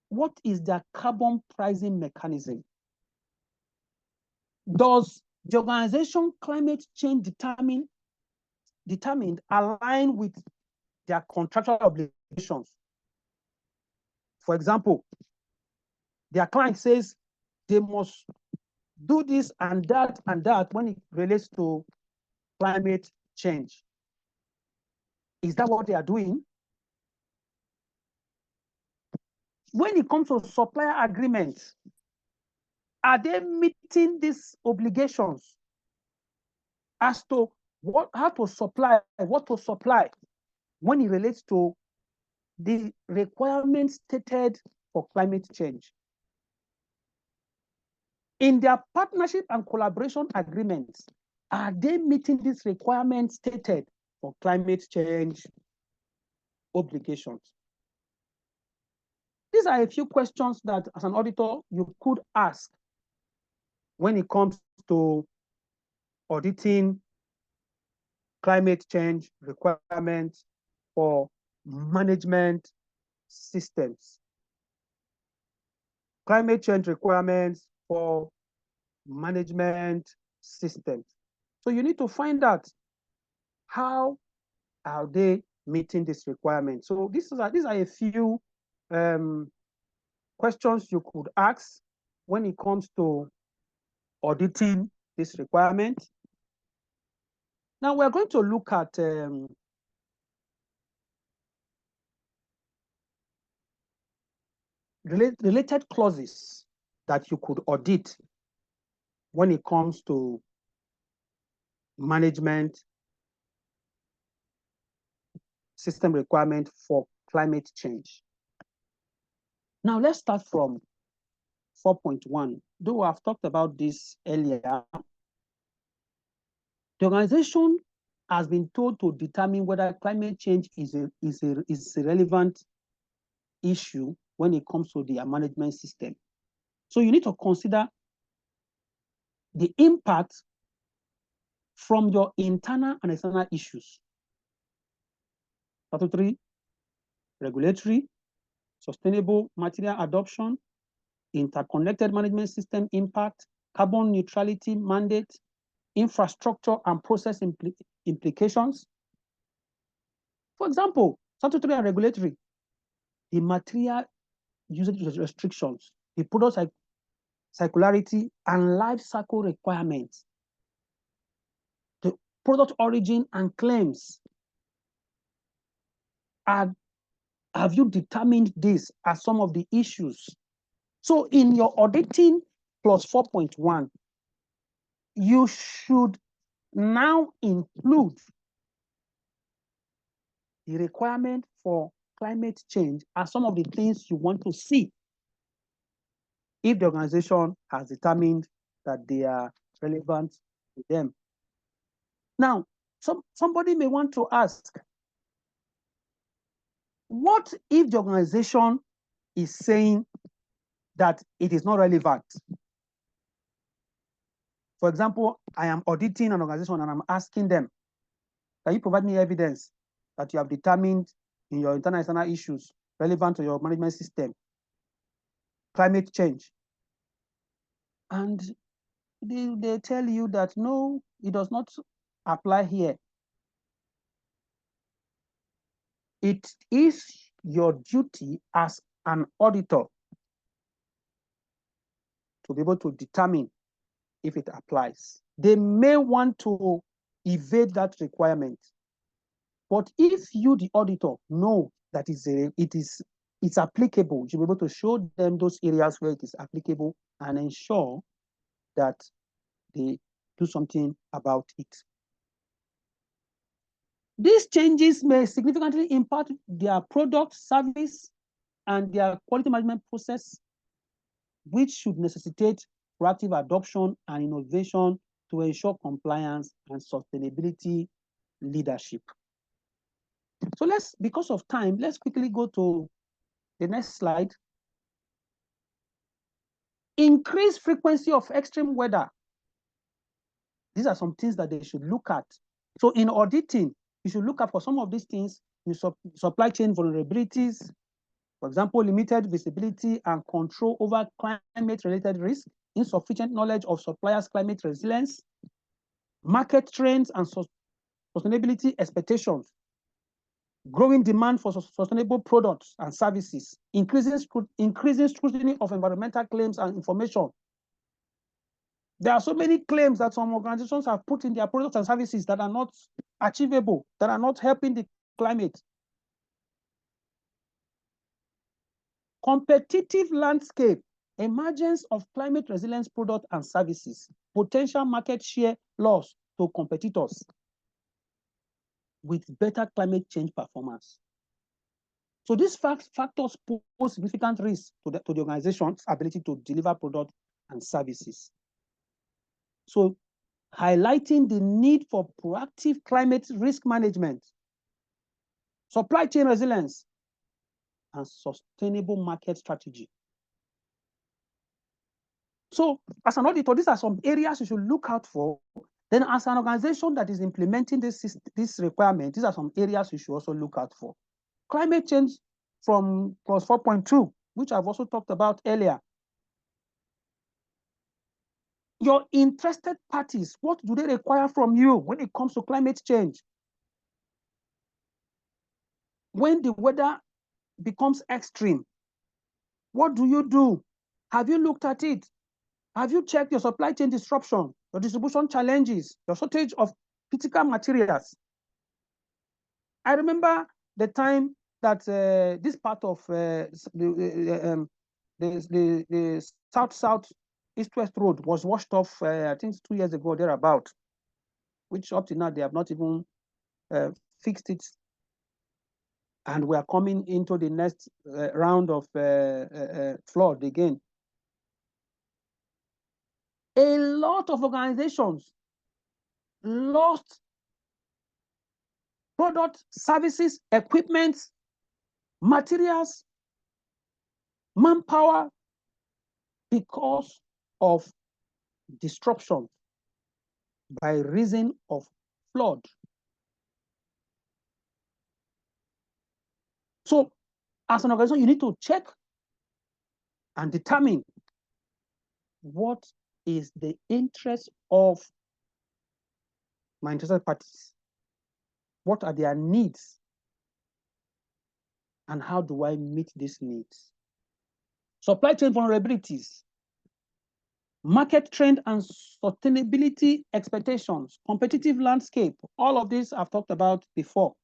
What is their carbon pricing mechanism? Does the organization climate change determined align with their contractual obligations? For example, their client says they must do this and that when it relates to climate change. Is that what they are doing? when it comes to supplier agreements, are they meeting these obligations as to how to supply, what to supply when it relates to the requirements stated for climate change? In their partnership and collaboration agreements, are they meeting these requirements stated for climate change obligations? These are a few questions that, as an auditor, you could ask when it comes to auditing climate change requirements for management systems. Climate change requirements for management systems. So you need to find out how are they meeting this requirement. So these are a few questions you could ask when it comes to auditing this requirement. Now we're going to look at related clauses that you could audit when it comes to management system requirement for climate change. Now let's start from 4.1. Though I've talked about this earlier, the organization has been told to determine whether climate change is a relevant issue when it comes to their management system. So you need to consider the impact from your internal and external issues. Statutory, regulatory, sustainable material adoption, interconnected management system impact, carbon neutrality mandate, infrastructure and process implications. For example, statutory and regulatory, the material usage restrictions, the product circularity and life cycle requirements, the product origin and claims. Have you determined this as some of the issues? So in your auditing plus 4.1, you should now include the requirement for climate change as some of the things you want to see if the organization has determined that they are relevant to them. Now, somebody may want to ask, what if the organization is saying that it is not relevant? For example, I am auditing an organization and I'm asking them, can you provide me evidence that you have determined in your internal and external issues relevant to your management system, climate change? And they tell you that no, it does not apply here. It is your duty as an auditor to be able to determine if it applies. They may want to evade that requirement. But if you, the auditor, know that it's applicable, you should be able to show them those areas where it is applicable and ensure that they do something about it. These changes may significantly impact their product, service, and their quality management process, which should necessitate proactive adoption and innovation to ensure compliance and sustainability leadership. So because of time, let's quickly go to the next slide. Increased frequency of extreme weather. These are some things that they should look at. So in auditing, you should look at for some of these things, supply chain vulnerabilities, for example, limited visibility and control over climate-related risk, insufficient knowledge of suppliers' climate resilience, market trends and sustainability expectations, growing demand for sustainable products and services, increasing scrutiny of environmental claims and information. There are so many claims that some organizations have put in their products and services that are not achievable, that are not helping the climate. Competitive landscape, emergence of climate resilience products and services, potential market share loss to competitors with better climate change performance. So these factors pose significant risk to the organization's ability to deliver products and services. So highlighting the need for proactive climate risk management, supply chain resilience, and sustainable market strategy. So as an auditor, these are some areas you should look out for. Then as an organization that is implementing this requirement, these are some areas you should also look out for. Climate change from clause 4.2, which I've also talked about earlier. Your interested parties, what do they require from you when it comes to climate change? When the weather becomes extreme, what do you do? Have you looked at it? Have you checked your supply chain disruption, your distribution challenges, your shortage of critical materials? I remember the time that this part of the south-south east-west road was washed off, I think 2 years ago, thereabout, which up to now they have not even fixed it. And we are coming into the next round of flood again. A lot of organizations lost products, services, equipment, materials, manpower because of disruption by reason of flood. So as an organization, you need to check and determine what is the interest of my interested parties. What are their needs? And how do I meet these needs? Supply chain vulnerabilities, market trend and sustainability expectations, competitive landscape, all of this I've talked about before.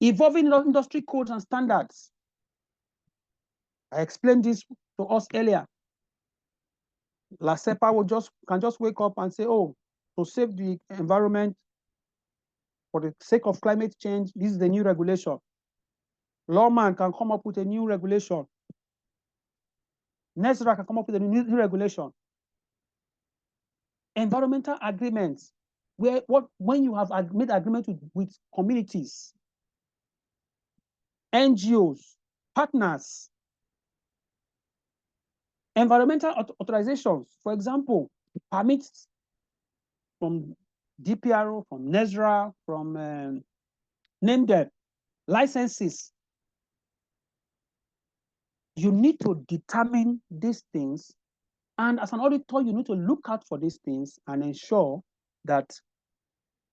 Evolving industry codes and standards. I explained this to us earlier. LASEPA can just wake up and say, oh, to save the environment for the sake of climate change, this is the new regulation. Lawman can come up with a new regulation. NESRA can come up with a new regulation. Environmental agreements, when you have made agreement with communities, NGOs, partners, environmental authorizations, for example, permits from DPRO, from NESRA, from NAMDEP, licenses. You need to determine these things. And as an auditor, you need to look out for these things and ensure that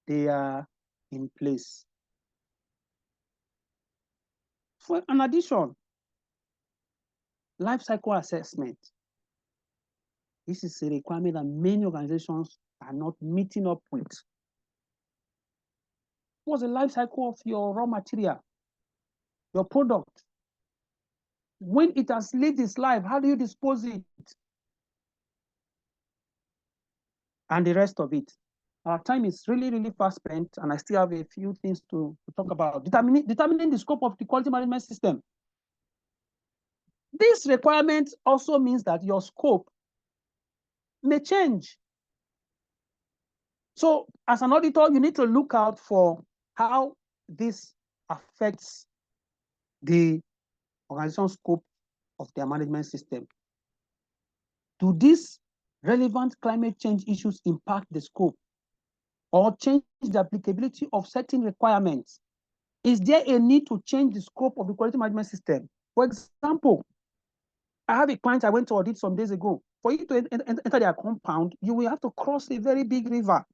they are in place. For an addition, life cycle assessment. This is a requirement that many organizations are not meeting up with. What's the life cycle of your raw material, your product? When it has lived its life, how do you dispose it? And the rest of it. Our time is really, really fast spent, and I still have a few things to talk about. Determining the scope of the quality management system. This requirement also means that your scope may change. So as an auditor, you need to look out for how this affects the organization scope of their management system. Do these relevant climate change issues impact the scope or change the applicability of certain requirements? Is there a need to change the scope of the quality management system? For example, I have a client I went to audit some days ago. For you to enter their compound, you will have to cross a very big river,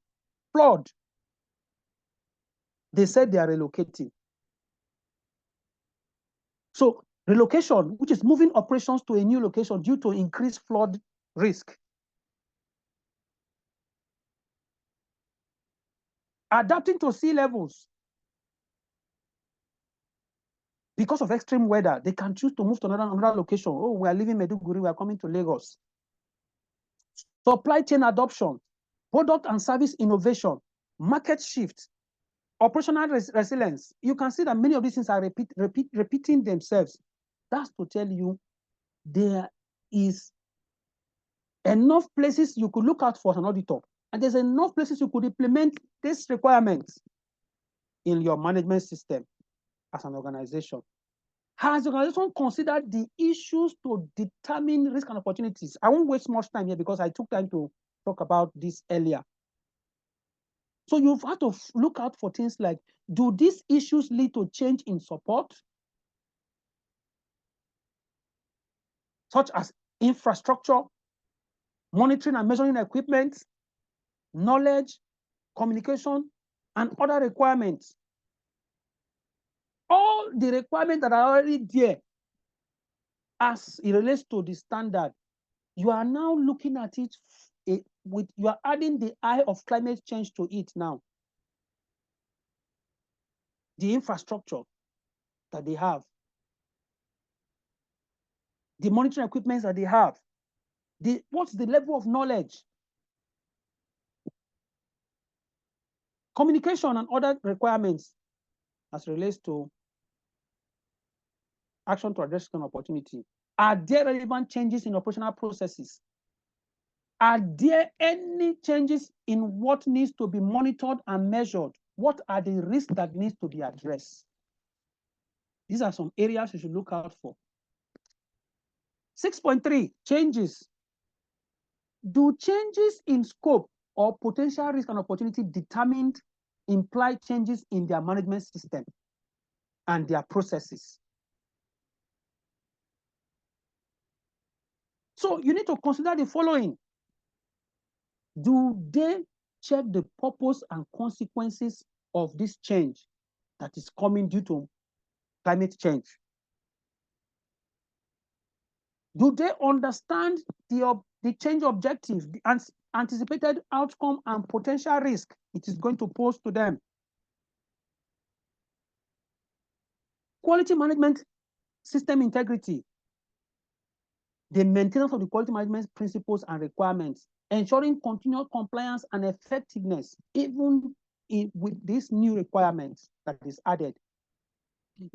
flood. They said they are relocating. So relocation, which is moving operations to a new location due to increased flood risk. Adapting to sea levels. Because of extreme weather, they can choose to move to another location. Oh, we are leaving Maiduguri, we are coming to Lagos. Supply chain adoption, product and service innovation, market shift, operational resilience. You can see that many of these things are repeating themselves. That's to tell you there is enough places you could look out for as an auditor, and there's enough places you could implement these requirements in your management system as an organization. Has the organization considered the issues to determine risk and opportunities? I won't waste much time here because I took time to talk about this earlier. So you've had to look out for things like, do these issues lead to change in support, such as infrastructure, monitoring and measuring equipment, knowledge, communication, and other requirements? All the requirements that are already there as it relates to the standard, you are now looking at it you are adding the eye of climate change to it now. The infrastructure that they have, the monitoring equipment that they have, what's the level of knowledge, communication, and other requirements as it relates to action to address an opportunity. Are there relevant changes in operational processes? Are there any changes in what needs to be monitored and measured? What are the risks that needs to be addressed? These are some areas you should look out for. 6.3, changes. Do changes in scope or potential risk and opportunity determined imply changes in their management system and their processes? So you need to consider the following. Do they check the purpose and consequences of this change that is coming due to climate change? Do they understand the change objective, the anticipated outcome and potential risk it is going to pose to them? Quality management system integrity, the maintenance of the quality management principles and requirements, ensuring continual compliance and effectiveness, even with these new requirements that is added.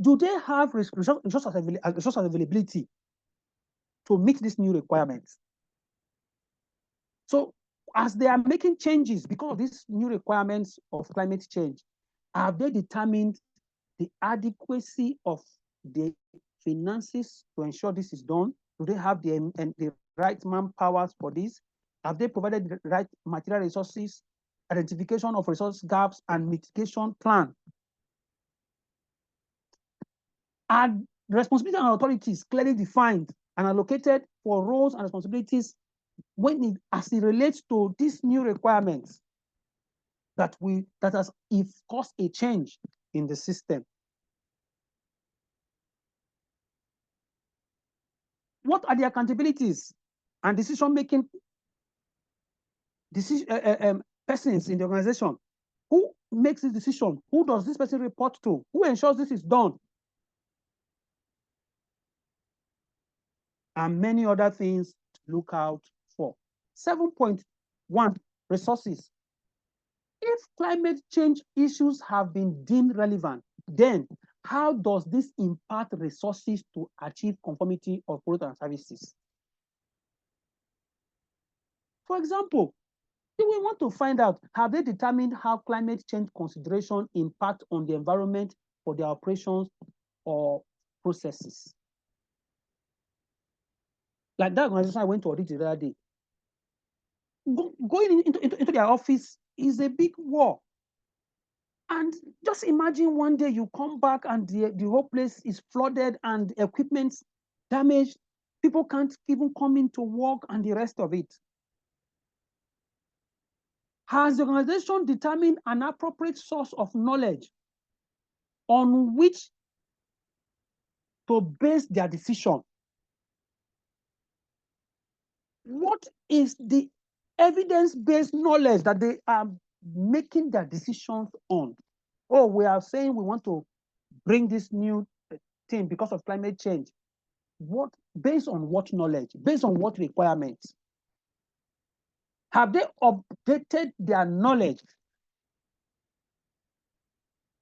Do they have resource availability to meet these new requirements? So as they are making changes because of these new requirements of climate change, have they determined the adequacy of the finances to ensure this is done? Do they have the right manpower for this? Have they provided the right material resources, identification of resource gaps, and mitigation plan? Are responsibilities and authorities clearly defined and allocated for roles and responsibilities as it relates to these new requirements that has caused a change in the system? What are the accountabilities and decision-making persons in the organization? Who makes this decision? Who does this person report to? Who ensures this is done? And many other things to look out for. 7.1, resources. If climate change issues have been deemed relevant, then how does this impact resources to achieve conformity of products and services? For example, if we want to find out, have they determined how climate change consideration impact on the environment for their operations or processes? Like that organization I went to audit the other day. Going into their office is a big war. And just imagine one day you come back and the whole place is flooded and equipment damaged. People can't even come into work and the rest of it. Has the organization determined an appropriate source of knowledge on which to base their decision? What is the evidence-based knowledge that they are making their decisions on? Oh, we are saying we want to bring this new thing because of climate change? Based on what knowledge? Based on what requirements? Have they updated their knowledge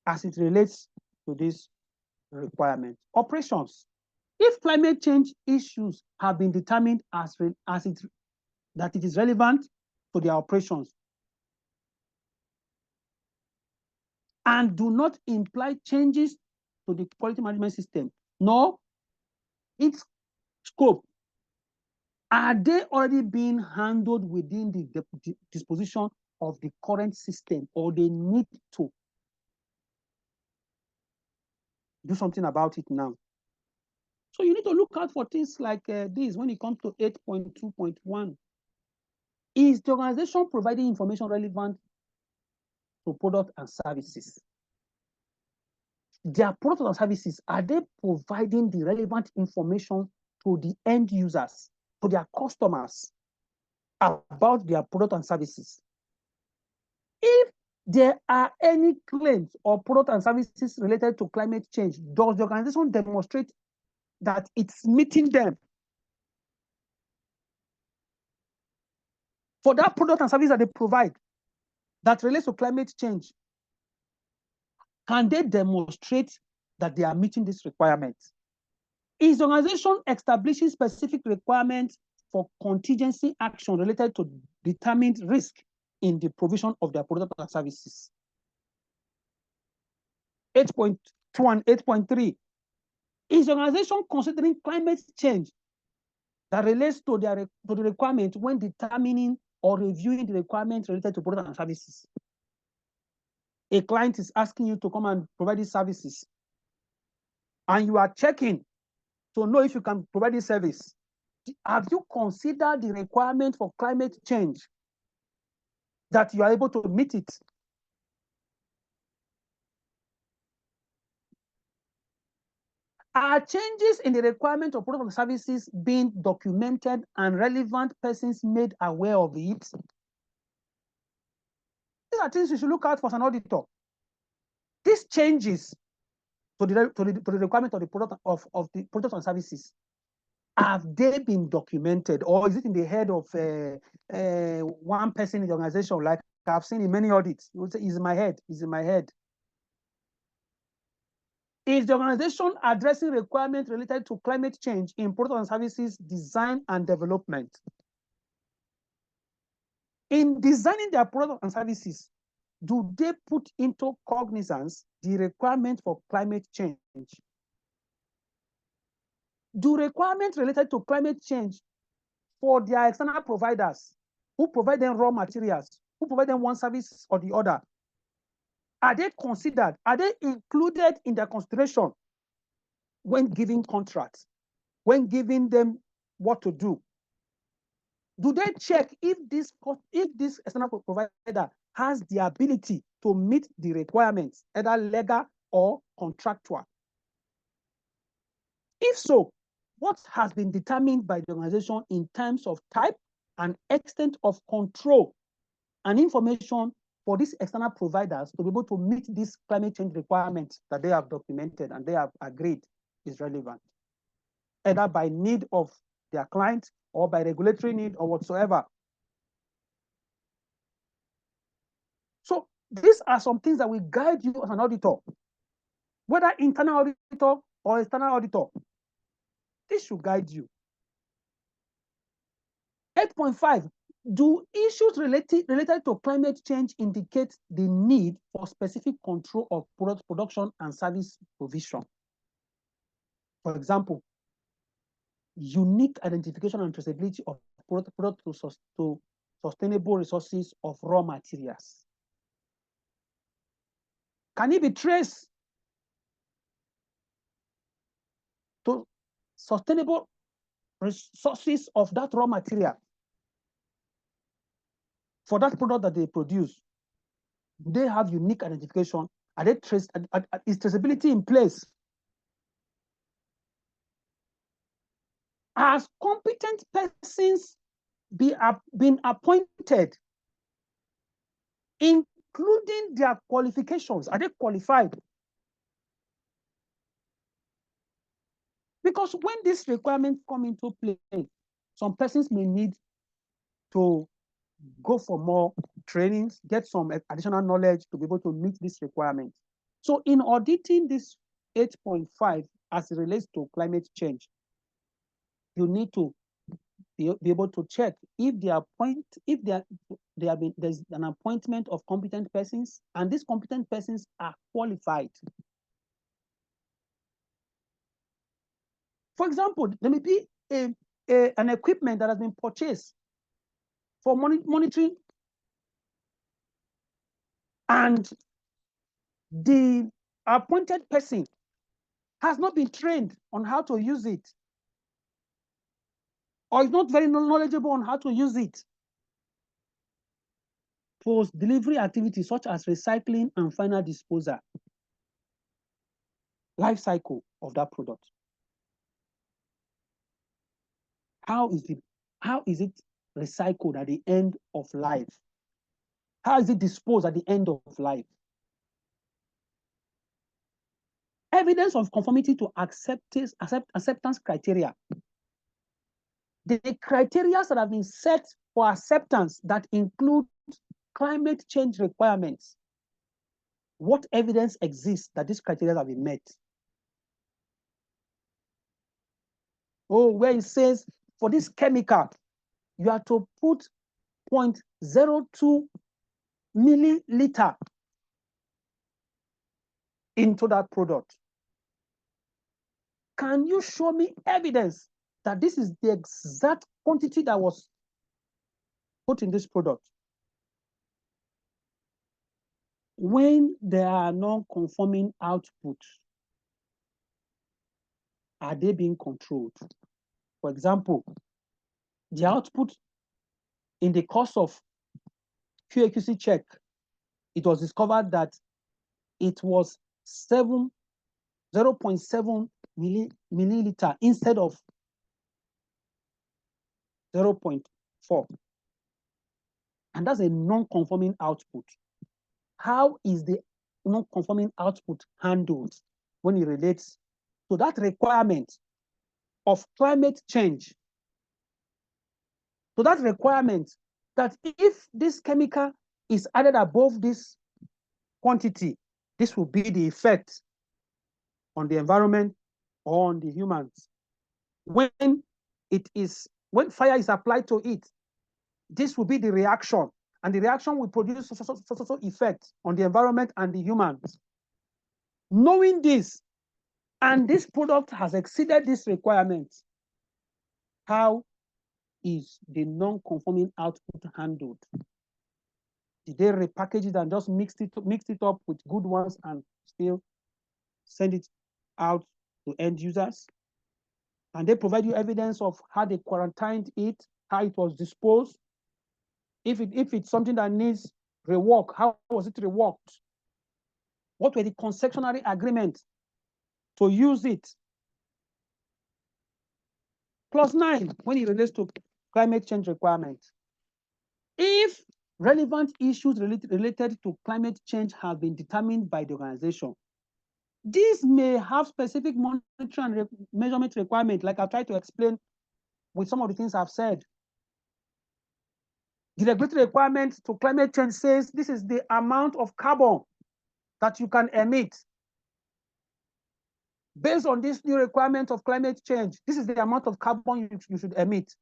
as it relates to this requirement? Operations. If climate change issues have been determined that it is relevant to their operations and do not imply changes to the quality management system, nor its scope, are they already being handled within the disposition of the current system, or they need to do something about it now? So you need to look out for things like this when it comes to 8.2.1. Is the organization providing information relevant to products and services? Their products and services, are they providing the relevant information to the end users, to their customers, about their products and services? If there are any claims or products and services related to climate change, does the organization demonstrate that it's meeting them? For that product and service that they provide that relates to climate change, can they demonstrate that they are meeting these requirements? Is the organization establishing specific requirements for contingency action related to determined risk in the provision of their products and services? 8.2 and 8.3. Is the organization considering climate change that relates to the requirement when determining or reviewing the requirements related to products and services? A client is asking you to come and provide these services, and you are checking to know if you can provide this service. Have you considered the requirement for climate change that you are able to meet it? Are changes in the requirement of products and services being documented and relevant persons made aware of it? These are things you should look out for as an auditor. These changes to the requirement of the product of the products and services, have they been documented, or is it in the head of one person in the organization, like I've seen in many audits? You would say, "It's in my head, it's in my head." Is the organization addressing requirements related to climate change in products and services design and development? In designing their products and services, do they put into cognizance the requirement for climate change? Do requirements related to climate change for their external providers who provide them raw materials, who provide them one service or the other, are they considered? Are they included in their consideration when giving contracts, when giving them what to do? Do they check if this external provider has the ability to meet the requirements, either legal or contractual? If so, what has been determined by the organization in terms of type and extent of control and information for these external providers to be able to meet these climate change requirements that they have documented and they have agreed is relevant, either by need of their client or by regulatory need or whatsoever? So these are some things that will guide you as an auditor, whether internal auditor or external auditor. This should guide you. 8.5, do issues related to climate change indicate the need for specific control of product production and service provision? For example, unique identification and traceability of product to sustainable resources of raw materials. Can it be traced to sustainable resources of that raw material for that product that they produce? Do they have unique identification? Are they traced? Is traceability in place? Has competent persons been appointed, including their qualifications? Are they qualified? Because when these requirements come into play, some persons may need to go for more trainings, get some additional knowledge to be able to meet these requirements. So in auditing this 8.5 as it relates to climate change, you need to be able to check if there's an appointment of competent persons, and these competent persons are qualified. For example, there may be an equipment that has been purchased for monitoring, and the appointed person has not been trained on how to use it, or is not very knowledgeable on how to use it. Post-delivery activities such as recycling and final disposal, life cycle of that product. How is it recycled at the end of life? How is it disposed at the end of life? Evidence of conformity to acceptance criteria. The criteria that have been set for acceptance that include climate change requirements. What evidence exists that these criteria have been met? Oh, where it says for this chemical, you are to put 0.02 milliliter into that product. Can you show me evidence that this is the exact quantity that was put in this product? When there are non-conforming outputs, are they being controlled? For example, the output in the course of QAQC check, it was discovered that it was 0.7 milliliter instead of 0.4. And that's a non-conforming output. How is the non-conforming output handled when it relates to that requirement of climate change? So that requirement that if this chemical is added above this quantity, this will be the effect on the environment or on the humans. When fire is applied to it, this will be the reaction, and the reaction will produce so effect on the environment and the humans. Knowing this, and this product has exceeded this requirement, how is the non-conforming output handled? Did they repackage it and just mix it up with good ones and still send it out to end users? And they provide you evidence of how they quarantined it, how it was disposed. If it's something that needs rework, how was it reworked? What were the concessionary agreements to use it? Clause 9, when it relates to climate change requirements. If relevant issues related to climate change have been determined by the organization, these may have specific monitoring and measurement requirements, like I've tried to explain with some of the things I've said. The regulatory requirement to climate change says this is the amount of carbon that you can emit. Based on this new requirement of climate change, this is the amount of carbon you should emit.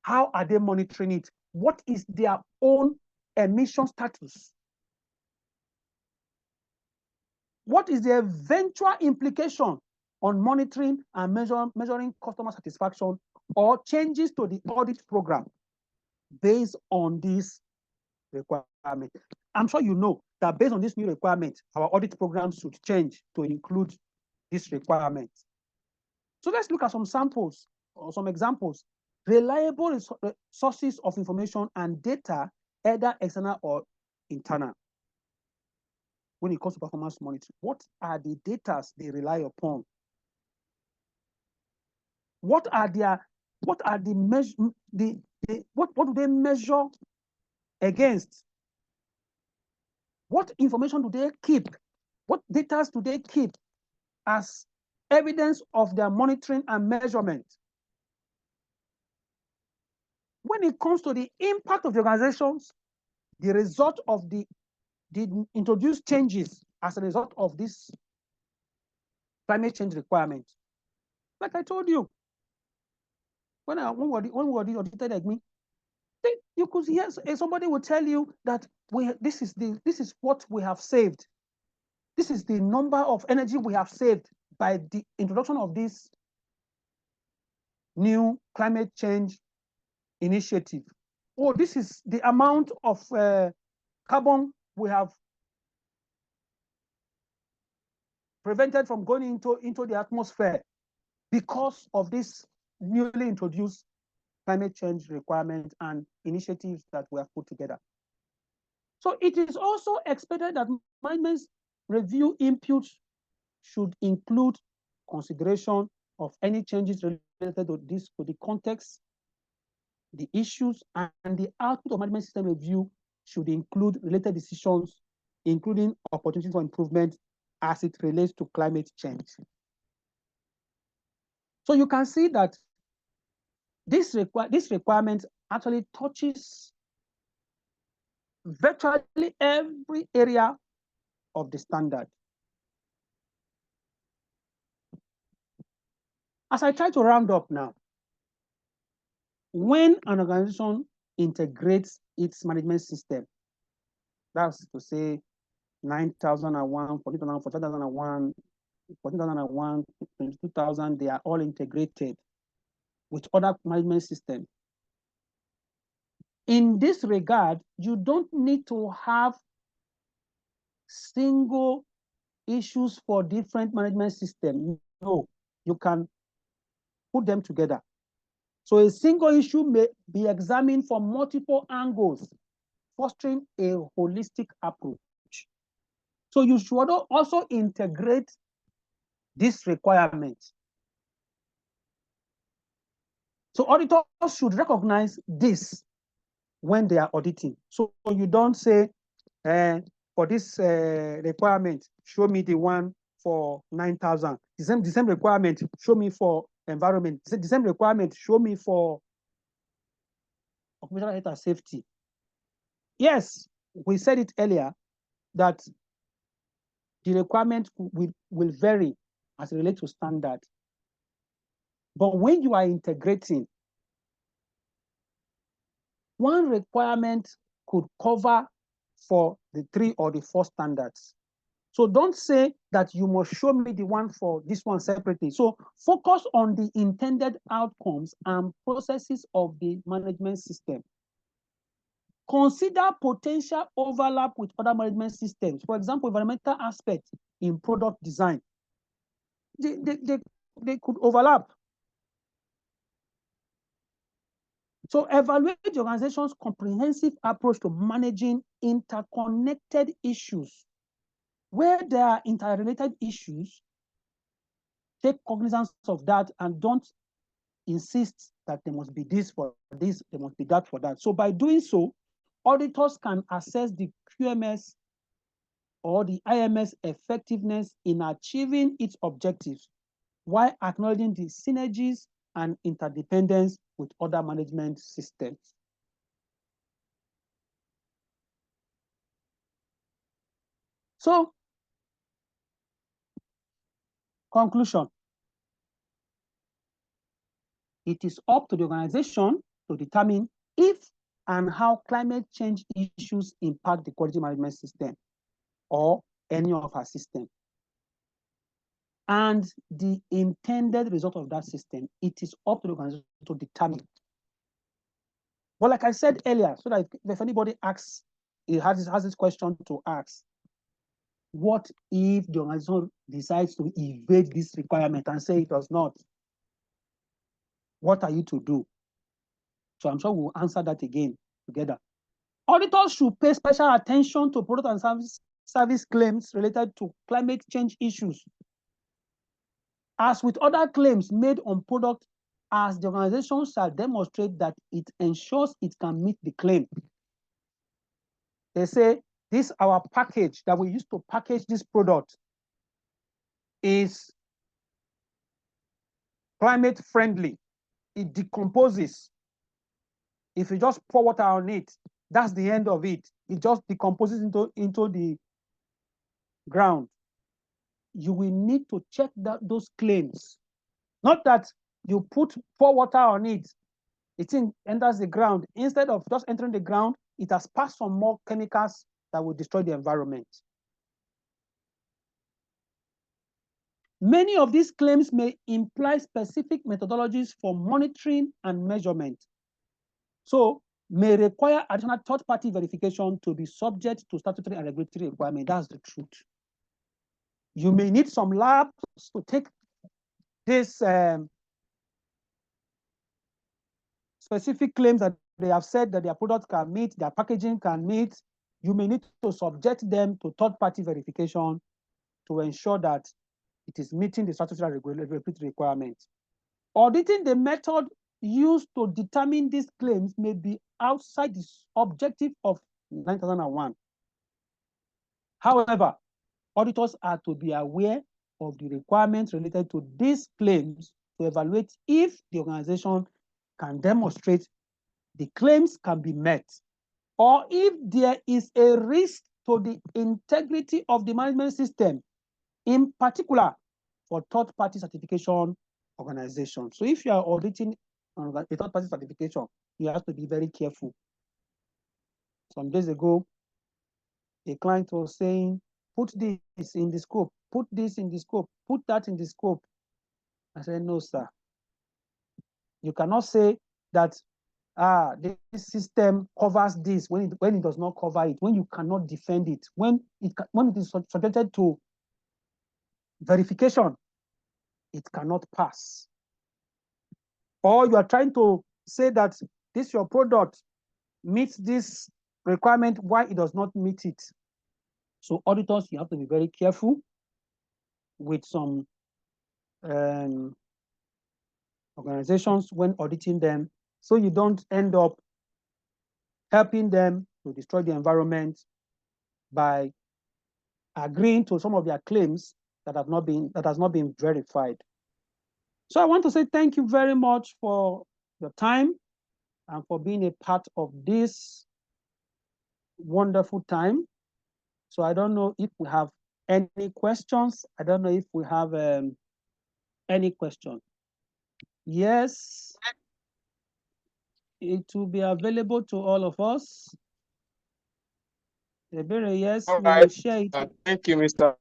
How are they monitoring it? What is their own emission status? What is the eventual implication on monitoring and measuring customer satisfaction or changes to the audit program based on this requirement? I'm sure you know that based on this new requirement, our audit programs should change to include this requirement. So let's look at some samples or some examples. Reliable sources of information and data, either external or internal. When it comes to performance monitoring, what are the data they rely upon? What do they measure against? What information do they keep? What data do they keep as evidence of their monitoring and measurement. When it comes to the impact of the organizations, the result of the introduced changes as a result of this climate change requirement. Like I told you, when we audited like me, you could hear somebody will tell you that this is what we have saved. This is the number of energy we have saved by the introduction of this new climate change initiative. Oh, this is the amount of carbon we have prevented from going into the atmosphere because of this newly introduced climate change requirements and initiatives that we have put together. So it is also expected that management's review inputs should include consideration of any changes related to this, to the context, the issues, and the output of management system review should include related decisions, including opportunities for improvement as it relates to climate change. So you can see that this requirement actually touches virtually every area of the standard. As I try to round up now, when an organization integrates its management system, that's to say 9001, 14001, 14001, 14001, 22,000, they are all integrated with other management systems. In this regard, you don't need to have single issues for different management systems. No, you can put them together. So a single issue may be examined from multiple angles, fostering a holistic approach. So you should also integrate this requirement. So auditors should recognize this when they are auditing. So you don't say, for this requirement, show me the one for 9,000. The same requirement, show me for environment. The same requirement, show me for occupational health and safety. Yes, we said it earlier that the requirement will vary as it relates to standard. But when you are integrating, one requirement could cover for the 3 or the 4 standards. So don't say that you must show me the one for this one separately. So focus on the intended outcomes and processes of the management system. Consider potential overlap with other management systems. For example, environmental aspects in product design. They could overlap. So evaluate the organization's comprehensive approach to managing interconnected issues. Where there are interrelated issues, take cognizance of that and don't insist that there must be this for this, there must be that for that. So by doing so, auditors can assess the QMS or the IMS effectiveness in achieving its objectives while acknowledging the synergies and interdependence with other management systems. So, conclusion. It is up to the organization to determine if and how climate change issues impact the quality management system or any of our systems. And the intended result of that system, it is up to the organization to determine. But like I said earlier, so that if anybody asks, it has this question to ask, what if the organization decides to evade this requirement and say it does not? What are you to do? So I'm sure we'll answer that again together. Auditors should pay special attention to product and service claims related to climate change issues. As with other claims made on product, as the organization shall demonstrate that it ensures it can meet the claim. They say, this our package that we use to package this product is climate friendly. It decomposes. If you just pour water on it, that's the end of it. It just decomposes into the ground. You will need to check those claims. Not that you pour water on it, it enters the ground. Instead of just entering the ground, it has passed some more chemicals that will destroy the environment. Many of these claims may imply specific methodologies for monitoring and measurement, so may require additional third-party verification to be subject to statutory and regulatory requirements. That's the truth. You may need some labs to take this specific claims that they have said that their products can meet, their packaging can meet. You may need to subject them to third-party verification to ensure that it is meeting the statutory and regulatory requirements. Auditing the method used to determine these claims may be outside the objective of 9001. However, auditors are to be aware of the requirements related to these claims to evaluate if the organization can demonstrate the claims can be met, or if there is a risk to the integrity of the management system, in particular for third-party certification organizations. So if you are auditing a third-party certification, you have to be very careful. Some days ago, a client was saying, put this in the scope, put this in the scope, put that in the scope. I said, no, sir. You cannot say that this system covers this when it does not cover it, when you cannot defend it, when it is subjected to verification, it cannot pass. Or you are trying to say that this your product meets this requirement, why it does not meet it. So auditors, you have to be very careful with some organizations when auditing them, so you don't end up helping them to destroy the environment by agreeing to some of their claims that has not been verified. So I want to say thank you very much for your time and for being a part of this wonderful time. So I don't know if we have any questions. I don't know if we have any question. Yes, it will be available to all of us. Yes, all we right. will share it. Thank you, Mr.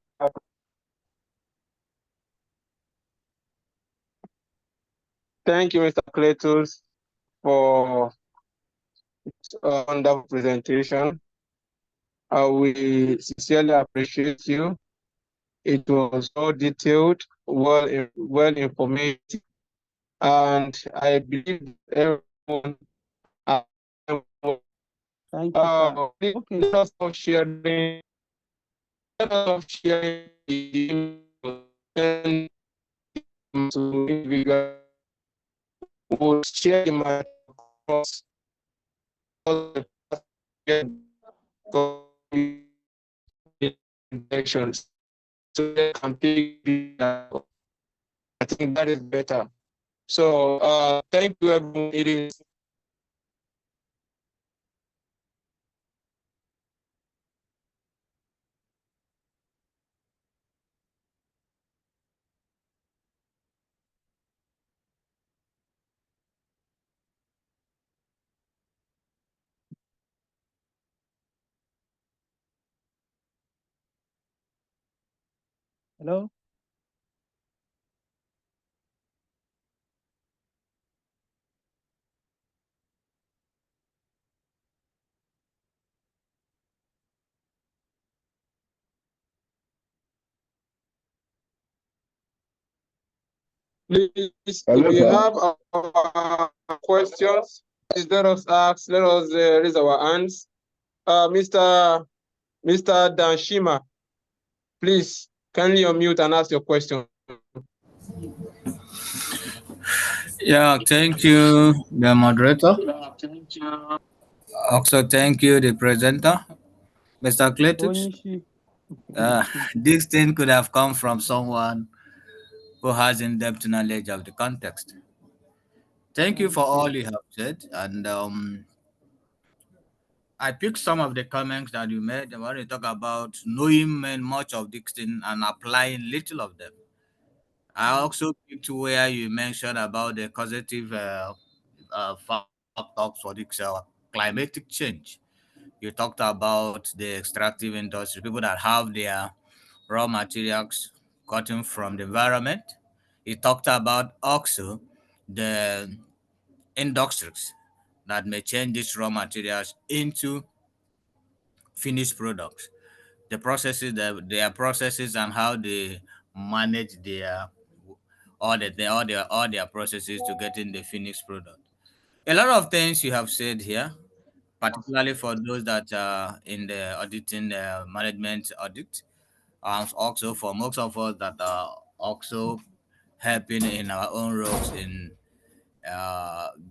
Thank you, Mr. Cletus, for this wonderful presentation. We sincerely appreciate you. It was so detailed, well informative, and I believe everyone. Thank you, sir. Okay. Let us stop sharing. Let us stop sharing the to individuals would share the matter across all the directions, so they can pick. I think that is better. So thank you, everyone. It is. Hello? Please, if you have questions, please let us ask. Let us raise our hands. Mr. Danshima, please kindly unmute and ask your question. Yeah, thank you, the moderator. Also, thank you, the presenter, Mr. Cletus. This thing could have come from someone who has in-depth knowledge of the context. Thank you for all you have said, and I picked some of the comments that you made when you talk about knowing much of this thing and applying little of them. I also picked where you mentioned about the causative factors for this climatic change. You talked about the extractive industry, people that have their raw materials gotten from the environment. You talked about also the industries that may change these raw materials into finished products. The processes, their processes, and how they manage their all their processes to get in the finished product. A lot of things you have said here, particularly for those that are in the auditing management audit, and also for most of us that are also helping in our own roles in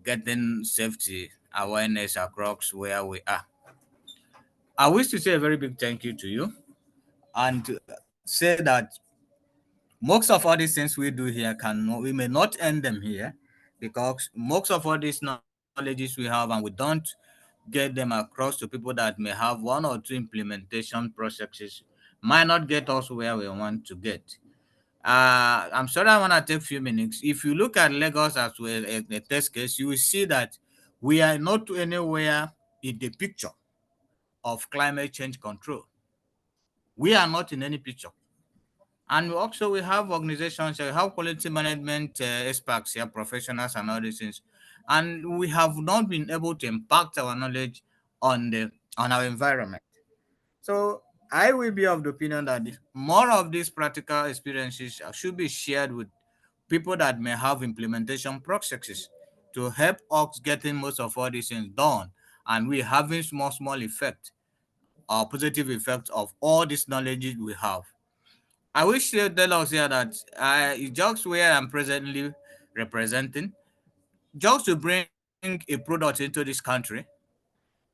getting safety awareness across where we are. I wish to say a very big thank you to you and to say that most of all these things we do here we may not end them here, because most of all these knowledges we have and we don't get them across to people that may have one or two implementation processes might not get us where we want to get. I'm sorry, I want to take a few minutes. If you look at Lagos as well as a test case, you will see that we are not anywhere in the picture of climate change control. We are not in any picture. And also we have organizations, we have quality management experts here, professionals and all these things. And we have not been able to impact our knowledge on our environment. So I will be of the opinion that more of these practical experiences should be shared with people that may have implementation processes to help us getting most of all these things done, and we having small effect or positive effect of all this knowledge we have. I wish to tell us here that just where I'm presently representing, just to bring a product into this country,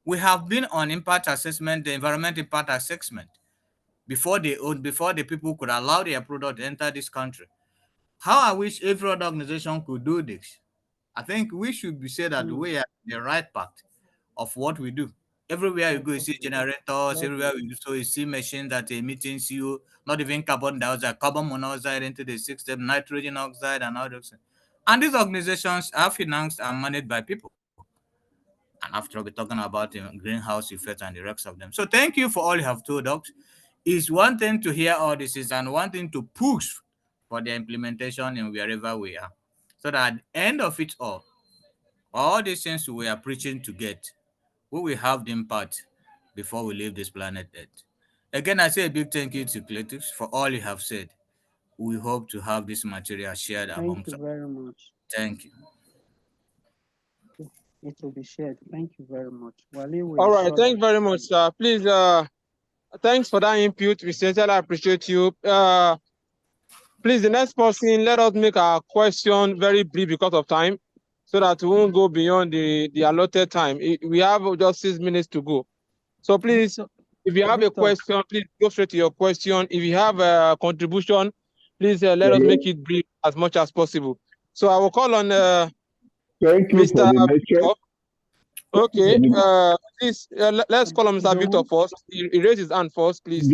we have been on impact assessment, the environment impact assessment, before the people could allow their product to enter this country. How I wish every other organization could do this. I think we should be said that we are the right path of what we do. Everywhere you go, you see generators. Everywhere you go, you see machines that are emitting CO, not even carbon dioxide, carbon monoxide into the system, nitrogen oxide, and all those things. And these organizations are financed and managed by people. And after all, we're talking about the greenhouse effect and the rest of them. So thank you for all you have told us. It's one thing to hear all this is and one thing to push for the implementation in wherever we are. So that at the end of it all these things we are preaching to get, we will have the impact before we leave this planet Earth. Again, I say a big thank you to Cletus for all you have said. We hope to have this material shared amongst us. Thank you very much. Thank you. It will be shared. Thank you very much. Wale, All right, thank you very much, sir. Please, thanks for that input. We sincerely appreciate you. Please, the next person, let us make our question very brief because of time, so that we won't go beyond the allotted time. We have just 6 minutes to go. So please, if you have a question, please go straight to your question. If you have a contribution, please let us make it brief as much as possible. So I will call on Thank you Mr. for the lecture. Okay, please, let's call on Mr. Victor first. He raised his hand first, please.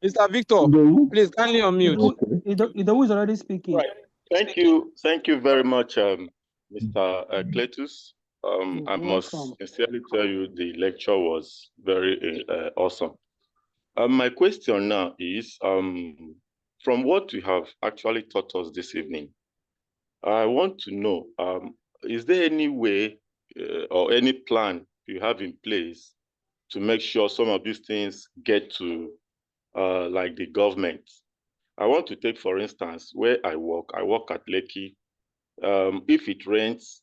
Mr. Victor, please kindly unmute. Ido is already speaking. Right. Thank you very much, Mr. Cletus. I must sincerely tell you the lecture was very awesome. My question now is, from what you have actually taught us this evening, I want to know, is there any way or any plan you have in place to make sure some of these things get to like the government? I want to take, for instance, where I work at Lekki. If it rains,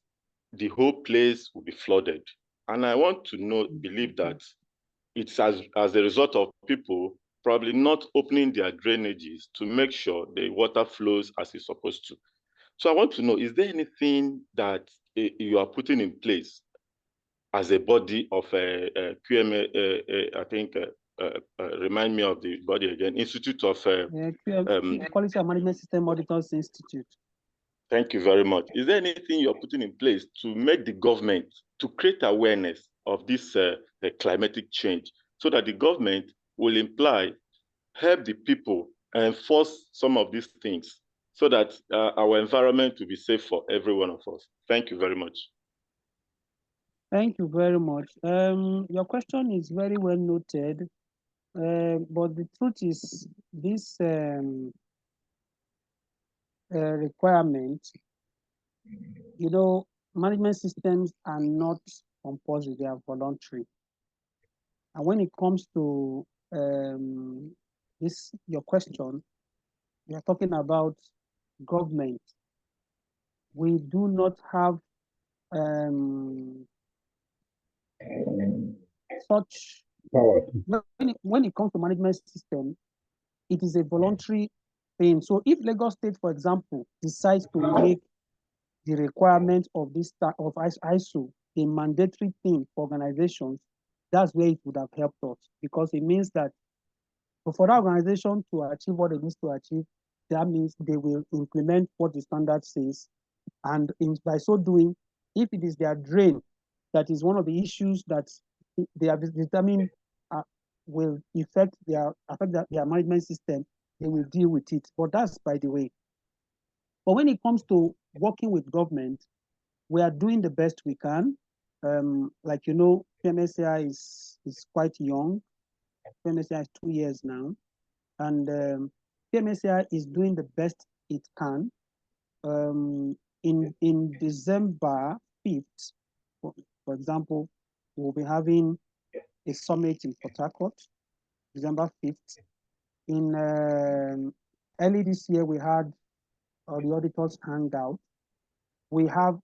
the whole place will be flooded. And I want to believe that it's as a result of people probably not opening their drainages to make sure the water flows as it's supposed to. So I want to know, is there anything that you are putting in place as a body of QMA, I think remind me of the body again. Institute of Quality and Management System Auditors Institute. Thank you very much. Is there anything you're putting in place to make the government to create awareness of this climatic change, so that the government will help the people enforce some of these things, so that our environment will be safe for every one of us? Thank you very much. Thank you very much. Your question is very well noted, but the truth is this requirement, you know, management systems are not compulsory, they are voluntary. And when it comes to your question, we are talking about government. We do not have such power. When it comes to management system, it is a voluntary thing. So if Lagos State, for example, decides to make the requirement of this of ISO a mandatory thing for organizations, that's where it would have helped us, because it means that for that organization to achieve what it needs to achieve, that means they will implement what the standard says. And by so doing, if it is their drain that is one of the issues that they have determined will affect their management system, they will deal with it. But that's by the way. But when it comes to working with government, we are doing the best we can. Like you know, PMSCI is quite young. PMSCI is 2 years now, and PMSCI is doing the best it can. In December 5th, for example, we'll be having a summit in Port Harcourt, December 5th. In early this year, we had the auditors hangout. We have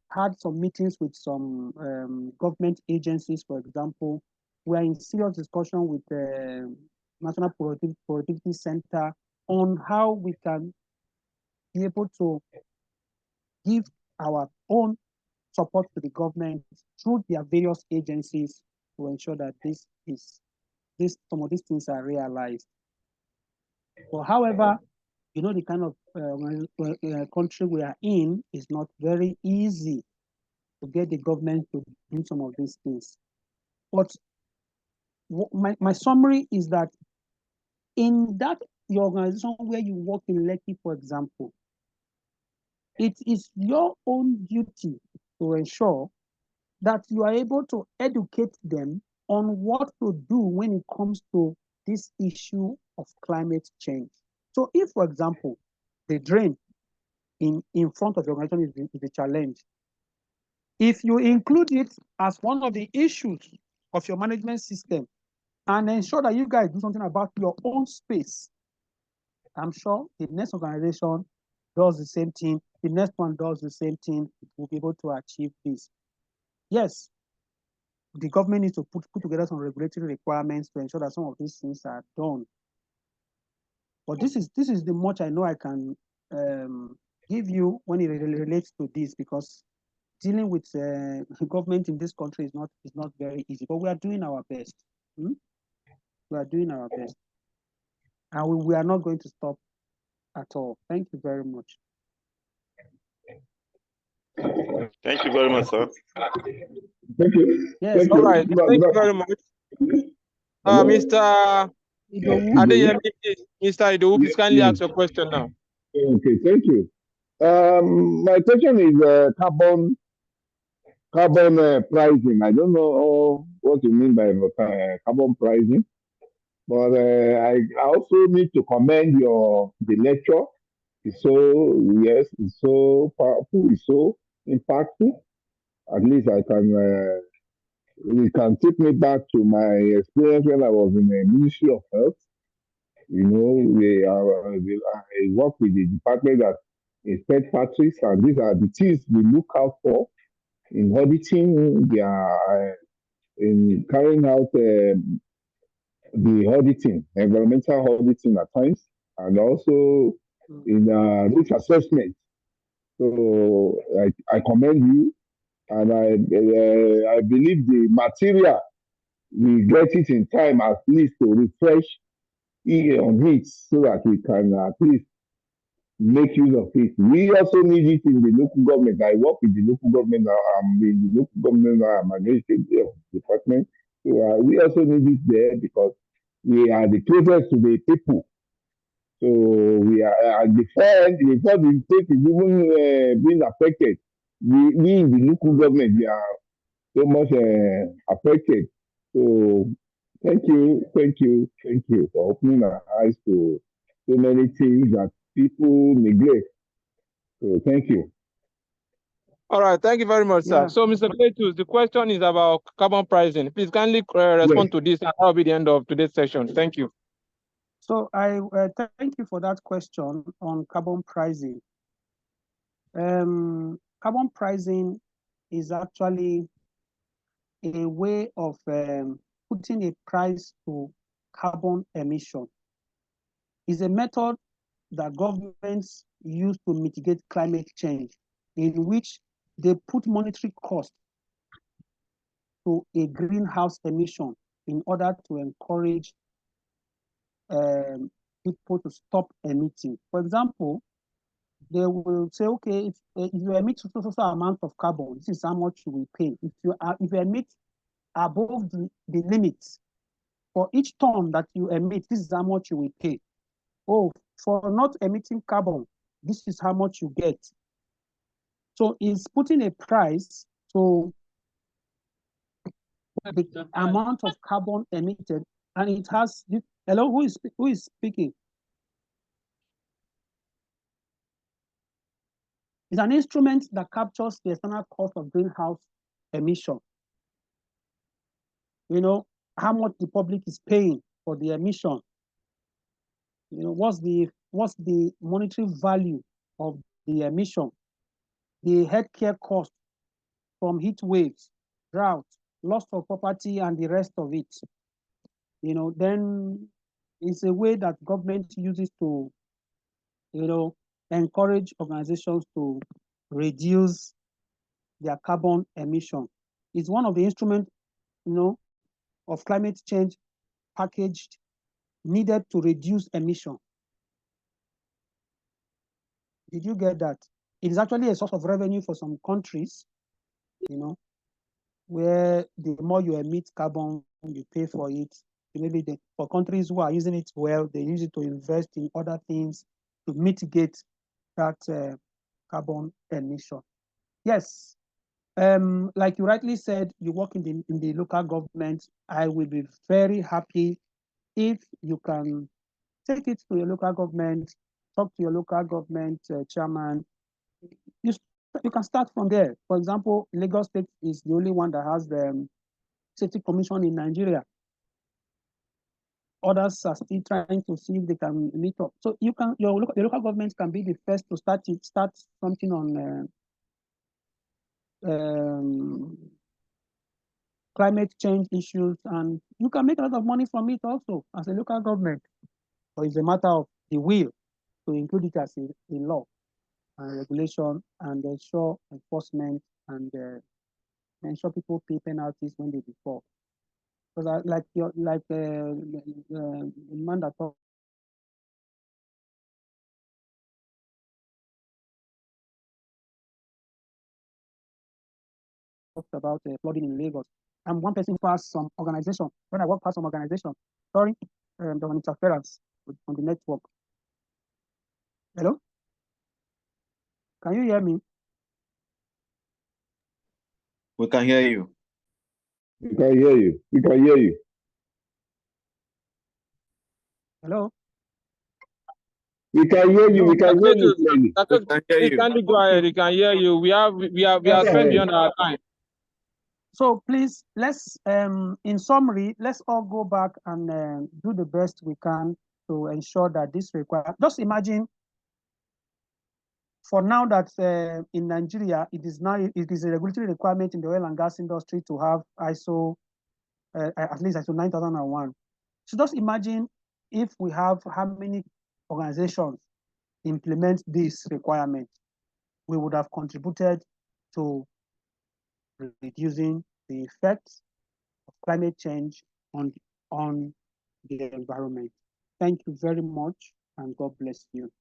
had some meetings with some government agencies, for example. We are in serious discussion with the National Productivity Center on how we can be able to give our own support to the government through their various agencies to ensure that some of these things are realized. But however, you know, the kind of country we are in is not very easy to get the government to do some of these things. But my summary is that in your organization where you work in Lekki, for example, it is your own duty to ensure that you are able to educate them on what to do when it comes to this issue of climate change. So if, for example, the drain in front of your organization is a challenge, if you include it as one of the issues of your management system and ensure that you guys do something about your own space, I'm sure the next organization does the same thing, the next one does the same thing, we'll be able to achieve this. Yes, the government needs to put together some regulatory requirements to ensure that some of these things are done. But this is the much I know I can give you when it relates to this, because dealing with the government in this country is not very easy. But we are doing our best. We are doing our best, and we are not going to stop at all. Thank you very much. Thank you very much, sir. Thank you. Yes. All right. Thank you very much. Mr. Adeyemi, Mr. Idowu, please kindly ask your question now. Okay, thank you. My question is carbon pricing. I don't know what you mean by carbon pricing, but I also need to commend the lecture. It's so powerful, it's so impactful. At least it can take me back to my experience when I was in the Ministry of Health. You know, I work with the department that inspect factories, and these are the things we look out for in auditing, in carrying out the auditing, environmental auditing at times, and also in risk assessment. So I commend you, and I believe the material we get it in time at least to refresh on it so that we can at least make use of it. We also need it in the local government. I work with the local government now. I'm in the local government now. I'm administrative department. So we also need it there because we are the closest to the people. So we are before the state is even being affected. We in the local government, we are so much affected. So thank you for opening our eyes to so many things that people neglect. So thank you. All right, thank you very much, sir. Yeah. So, Mr. Cletus, the question is about carbon pricing. Please kindly respond to this, and that'll be the end of today's session. Thank you. So I thank you for that question on carbon pricing. Carbon pricing is actually a way of putting a price to carbon emission. It's a method that governments use to mitigate climate change, in which they put monetary cost to a greenhouse emission in order to encourage people to stop emitting. For example, they will say, okay, if you emit so amount of carbon, this is how much you will pay. If you emit above the limit, for each ton that you emit, this is how much you will pay. Oh, for not emitting carbon, this is how much you get. So it's putting a price to the amount of carbon emitted, and it has this. Hello, who is speaking? It's an instrument that captures the external cost of greenhouse emission. You know, how much the public is paying for the emission. You know, what's the monetary value of the emission, the healthcare cost from heat waves, drought, loss of property, and the rest of it. You know, then it's a way that government uses to, you know, encourage organizations to reduce their carbon emission. It's one of the instruments, you know, of climate change packaged needed to reduce emission. Did you get that? It is actually a source of revenue for some countries, you know, where the more you emit carbon, you pay for it. Maybe for countries who are using it well, they use it to invest in other things to mitigate that carbon emission. Yes, like you rightly said, you work in the local government. I will be very happy if you can take it to your local government, talk to your local government chairman. You can start from there. For example, Lagos State is the only one that has the safety commission in Nigeria. Others are still trying to see if they can meet up. So you can the local government can be the first to start something on climate change issues, and you can make a lot of money from it also as a local government. So it's a matter of the will to include it as a law and regulation, and ensure enforcement, and ensure people pay penalties when they default. Because the man that talked about flooding in Lagos. I'm one person past some organization. When I walk past some organization, sorry, there was interference on the network. Hello? Can you hear me? We can hear you. We can hear you. We can hear you. Hello? We can hear you. We can hear you clearly. Please kindly go ahead. We can hear you. We are spent beyond our time. So please, let's in summary, let's all go back and do the best we can to ensure that this requires. Just imagine, for now that in Nigeria, it is a regulatory requirement in the oil and gas industry to have ISO, at least ISO 9001. So just imagine if we have how many organizations implement this requirement, we would have contributed to reducing the effects of climate change on the environment. Thank you very much, and God bless you.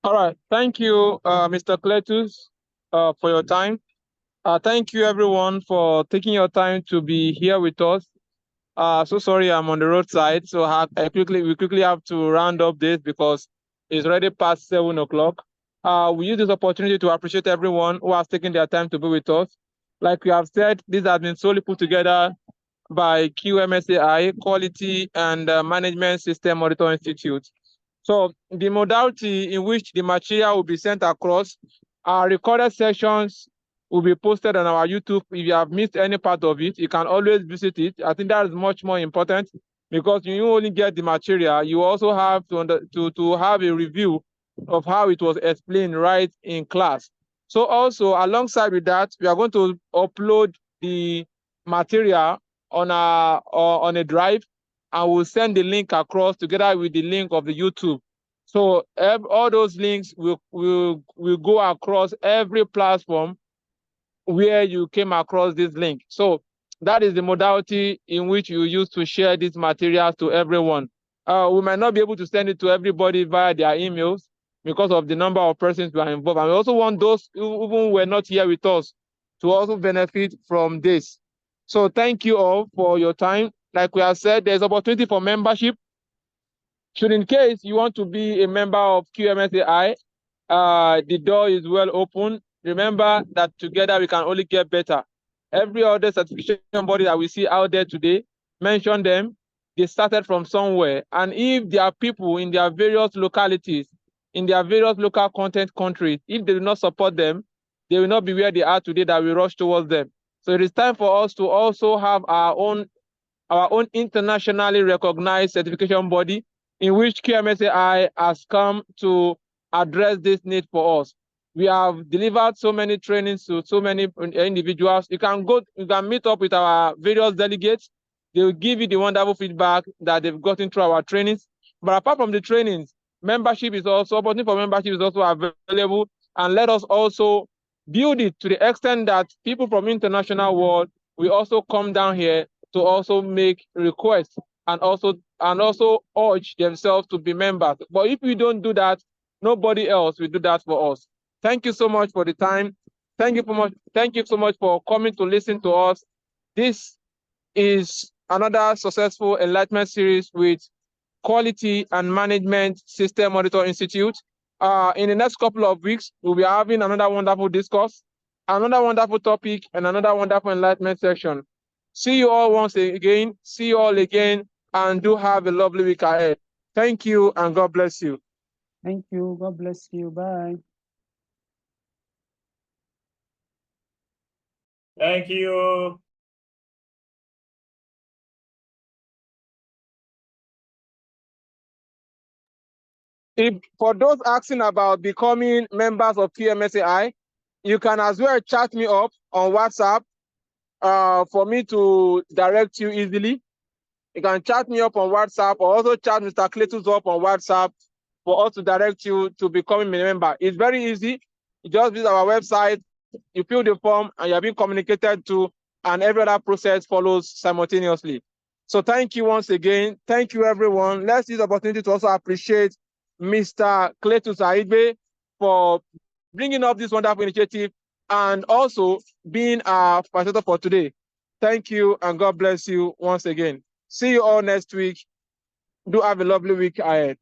All right. Thank you, Mr. Cletus, for your time. Thank you, everyone, for taking your time to be here with us. So sorry, I'm on the roadside, so we quickly have to round up this because it's already past 7 o'clock. We use this opportunity to appreciate everyone who has taken their time to be with us. Like we have said, this has been solely put together by QMSAI, Quality and Management System Auditor Institute. So the modality in which the material will be sent across, our recorded sessions will be posted on our YouTube. If you have missed any part of it, you can always visit it. I think that is much more important because you only get the material, you also have to have a review of how it was explained right in class. So also alongside with that, we are going to upload the material on a drive, and we'll send the link across together with the link of the YouTube. So all those links will go across every platform where you came across this link. So that is the modality in which you use to share these materials to everyone. We might not be able to send it to everybody via their emails because of the number of persons who are involved. And we also want those who even were not here with us to also benefit from this. So thank you all for your time. Like we have said, there's opportunity for membership. Should in case you want to be a member of QMSAI, the door is well open. Remember that together we can only get better. Every other certification body that we see out there today, mention them, they started from somewhere. And if there are people in their various localities, in their various local content countries, if they do not support them, they will not be where they are today that we rush towards them. So it is time for us to also have our own internationally recognized certification body in which QMSAI has come to address this need for us. We have delivered so many trainings to so many individuals. You can meet up with our various delegates. They will give you the wonderful feedback that they've gotten through our trainings. But apart from the trainings, opportunity for membership is also available. And let us also build it to the extent that people from international world will also come down here to also make requests and also urge themselves to be members. But if we don't do that, nobody else will do that for us. Thank you so much for the time. Thank you so much for coming to listen to us. This is another successful enlightenment series with Quality and Management System Auditor Institute. In the next couple of weeks, we'll be having another wonderful discourse, another wonderful topic, and another wonderful enlightenment section. See you all once again. See you all again, and do have a lovely week ahead. Thank you, and God bless you. Thank you. God bless you. Bye. Thank you. For those asking about becoming members of QMSAI, you can as well chat me up on WhatsApp for me to direct you easily. You can chat me up on WhatsApp, or also chat Mr. Cletus up on WhatsApp for us to direct you to becoming a member. It's very easy. You just visit our website, you fill the form, and you're being communicated to, and every other process follows simultaneously. So thank you once again. Thank you, everyone. Let's use the opportunity to also appreciate Mr. Cletus Aigbe for bringing up this wonderful initiative and also being our facilitator for today. Thank you, and God bless you once again. See you all next week. Do have a lovely week ahead.